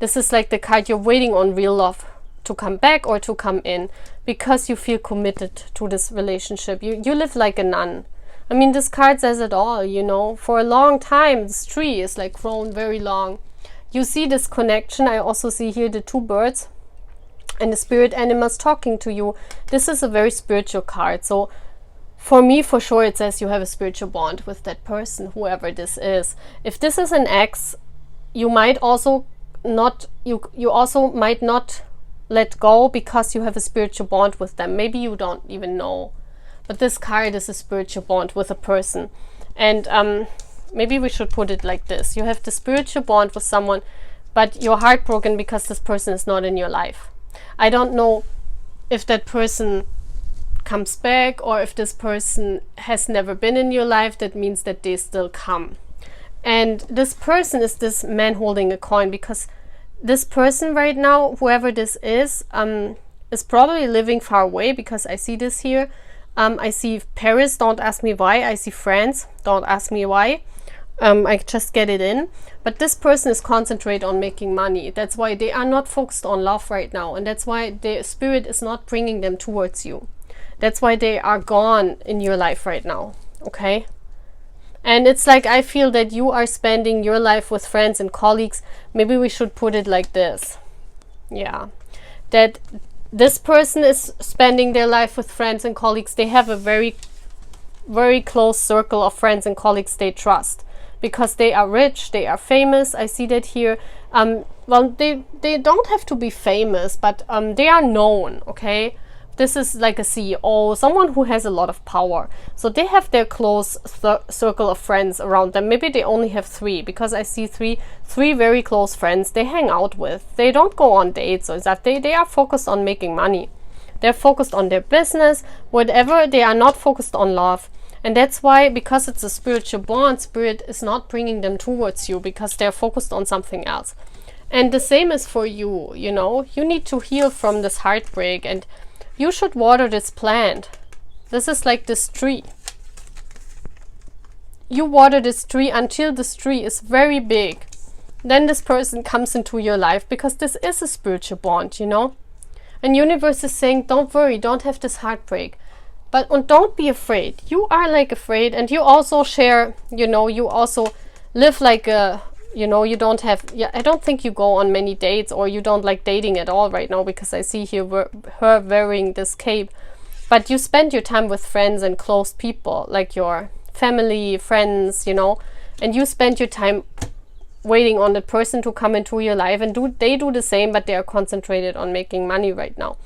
Speaker 1: This is like the card, you're waiting on real love to come back or to come in, because you feel committed to this relationship. You live like a nun. I mean, this card says it all, you know. For a long time, this tree is like grown very long. You see this connection. I also see here the two birds and the spirit animals talking to you. This is a very spiritual card. So for me, for sure, it says you have a spiritual bond with that person, whoever this is. If this is an ex, you might also not, you also might not let go because you have a spiritual bond with them. Maybe you don't even know, but this card is a spiritual bond with a person. And maybe we should put it like this: you have the spiritual bond with someone, but you're heartbroken because this person is not in your life. I don't know if that person comes back or if this person has never been in your life. That means that they still come. And this person is this man holding a coin, because this person right now, whoever this is probably living far away, because I see this here. I see Paris, don't ask me why. I see France, don't ask me why. I just get it in. But this person is concentrated on making money. That's why they are not focused on love right now. And that's why the spirit is not bringing them towards you. That's why they are gone in your life right now, okay? And it's like, I feel that you are spending your life with friends and colleagues. Maybe we should put it like this. Yeah. That this person is spending their life with friends and colleagues. They have a very, very close circle of friends and colleagues they trust, because they are rich, they are famous. I see that here. Well, they don't have to be famous, but they are known, okay? This is like a CEO, someone who has a lot of power. So they have their close circle of friends around them. Maybe they only have 3, because I see three very close friends they hang out with. They don't go on dates or that. They are focused on making money. They're focused on their business, whatever. They are not focused on love. And that's why, because it's a spiritual bond, spirit is not bringing them towards you, because they're focused on something else. And the same is for you, you know. You need to heal from this heartbreak, and you should water this plant. This is like this tree. You water this tree until this tree is very big. Then this person comes into your life, because this is a spiritual bond, you know. And universe is saying, don't worry, don't have this heartbreak. But and don't be afraid. You are like afraid, and you also share, you know, you also live like a, you know, you don't have, yeah, I don't think you go on many dates, or you don't like dating at all right now, because I see here her wearing this cape. But you spend your time with friends and close people, like your family, friends, you know, and you spend your time waiting on the person to come into your life, and they do the same, but they are concentrated on making money right now.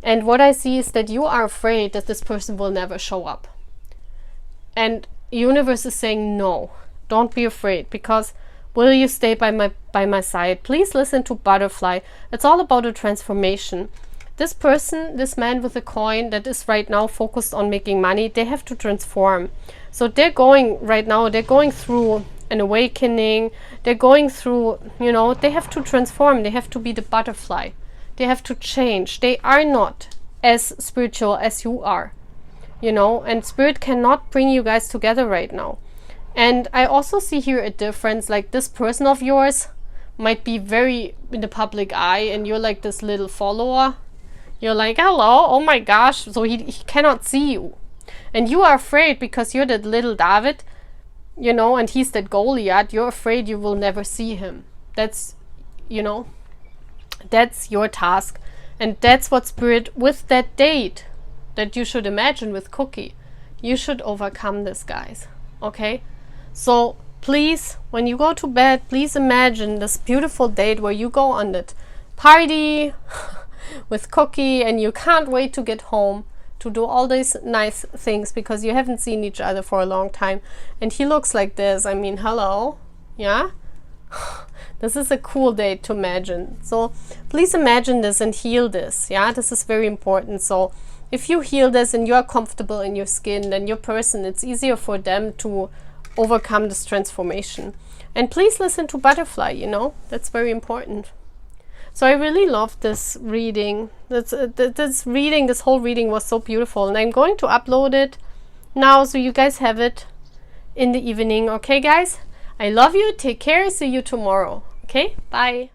Speaker 1: And what I see is that you are afraid that this person will never show up. And universe is saying, no, don't be afraid, because will you stay by my side? Please listen to Butterfly. It's all about a transformation. This person, this man with a coin that is right now focused on making money, they have to transform. So they're going right now, they're going through an awakening. They're going through, you know, they have to transform. They have to be the butterfly. They have to change. They are not as spiritual as you are, you know, and spirit cannot bring you guys together right now. And I also see here a difference, like this person of yours might be very in the public eye and you're like this little follower. You're like, hello, oh my gosh. So he cannot see you. And you are afraid because you're that little David, you know, and he's that Goliath. You're afraid you will never see him. That's, you know, that's your task. And that's what spirit, with that date that you should imagine with Cookie, you should overcome this, guys. Okay? So please, when you go to bed, please imagine this beautiful date where you go on that party with Cookie and you can't wait to get home to do all these nice things because you haven't seen each other for a long time. And he looks like this. I mean, hello? Yeah? This is a cool date to imagine. So please imagine this and heal this. Yeah, this is very important. So if you heal this and you are comfortable in your skin, then your person, it's easier for them to overcome this transformation. And please listen to Butterfly, you know, that's very important. So I really love this reading. This whole reading was so beautiful, and I'm going to upload it now so you guys have it in the evening. Okay, guys? I love you. Take care. See you tomorrow. Okay? Bye.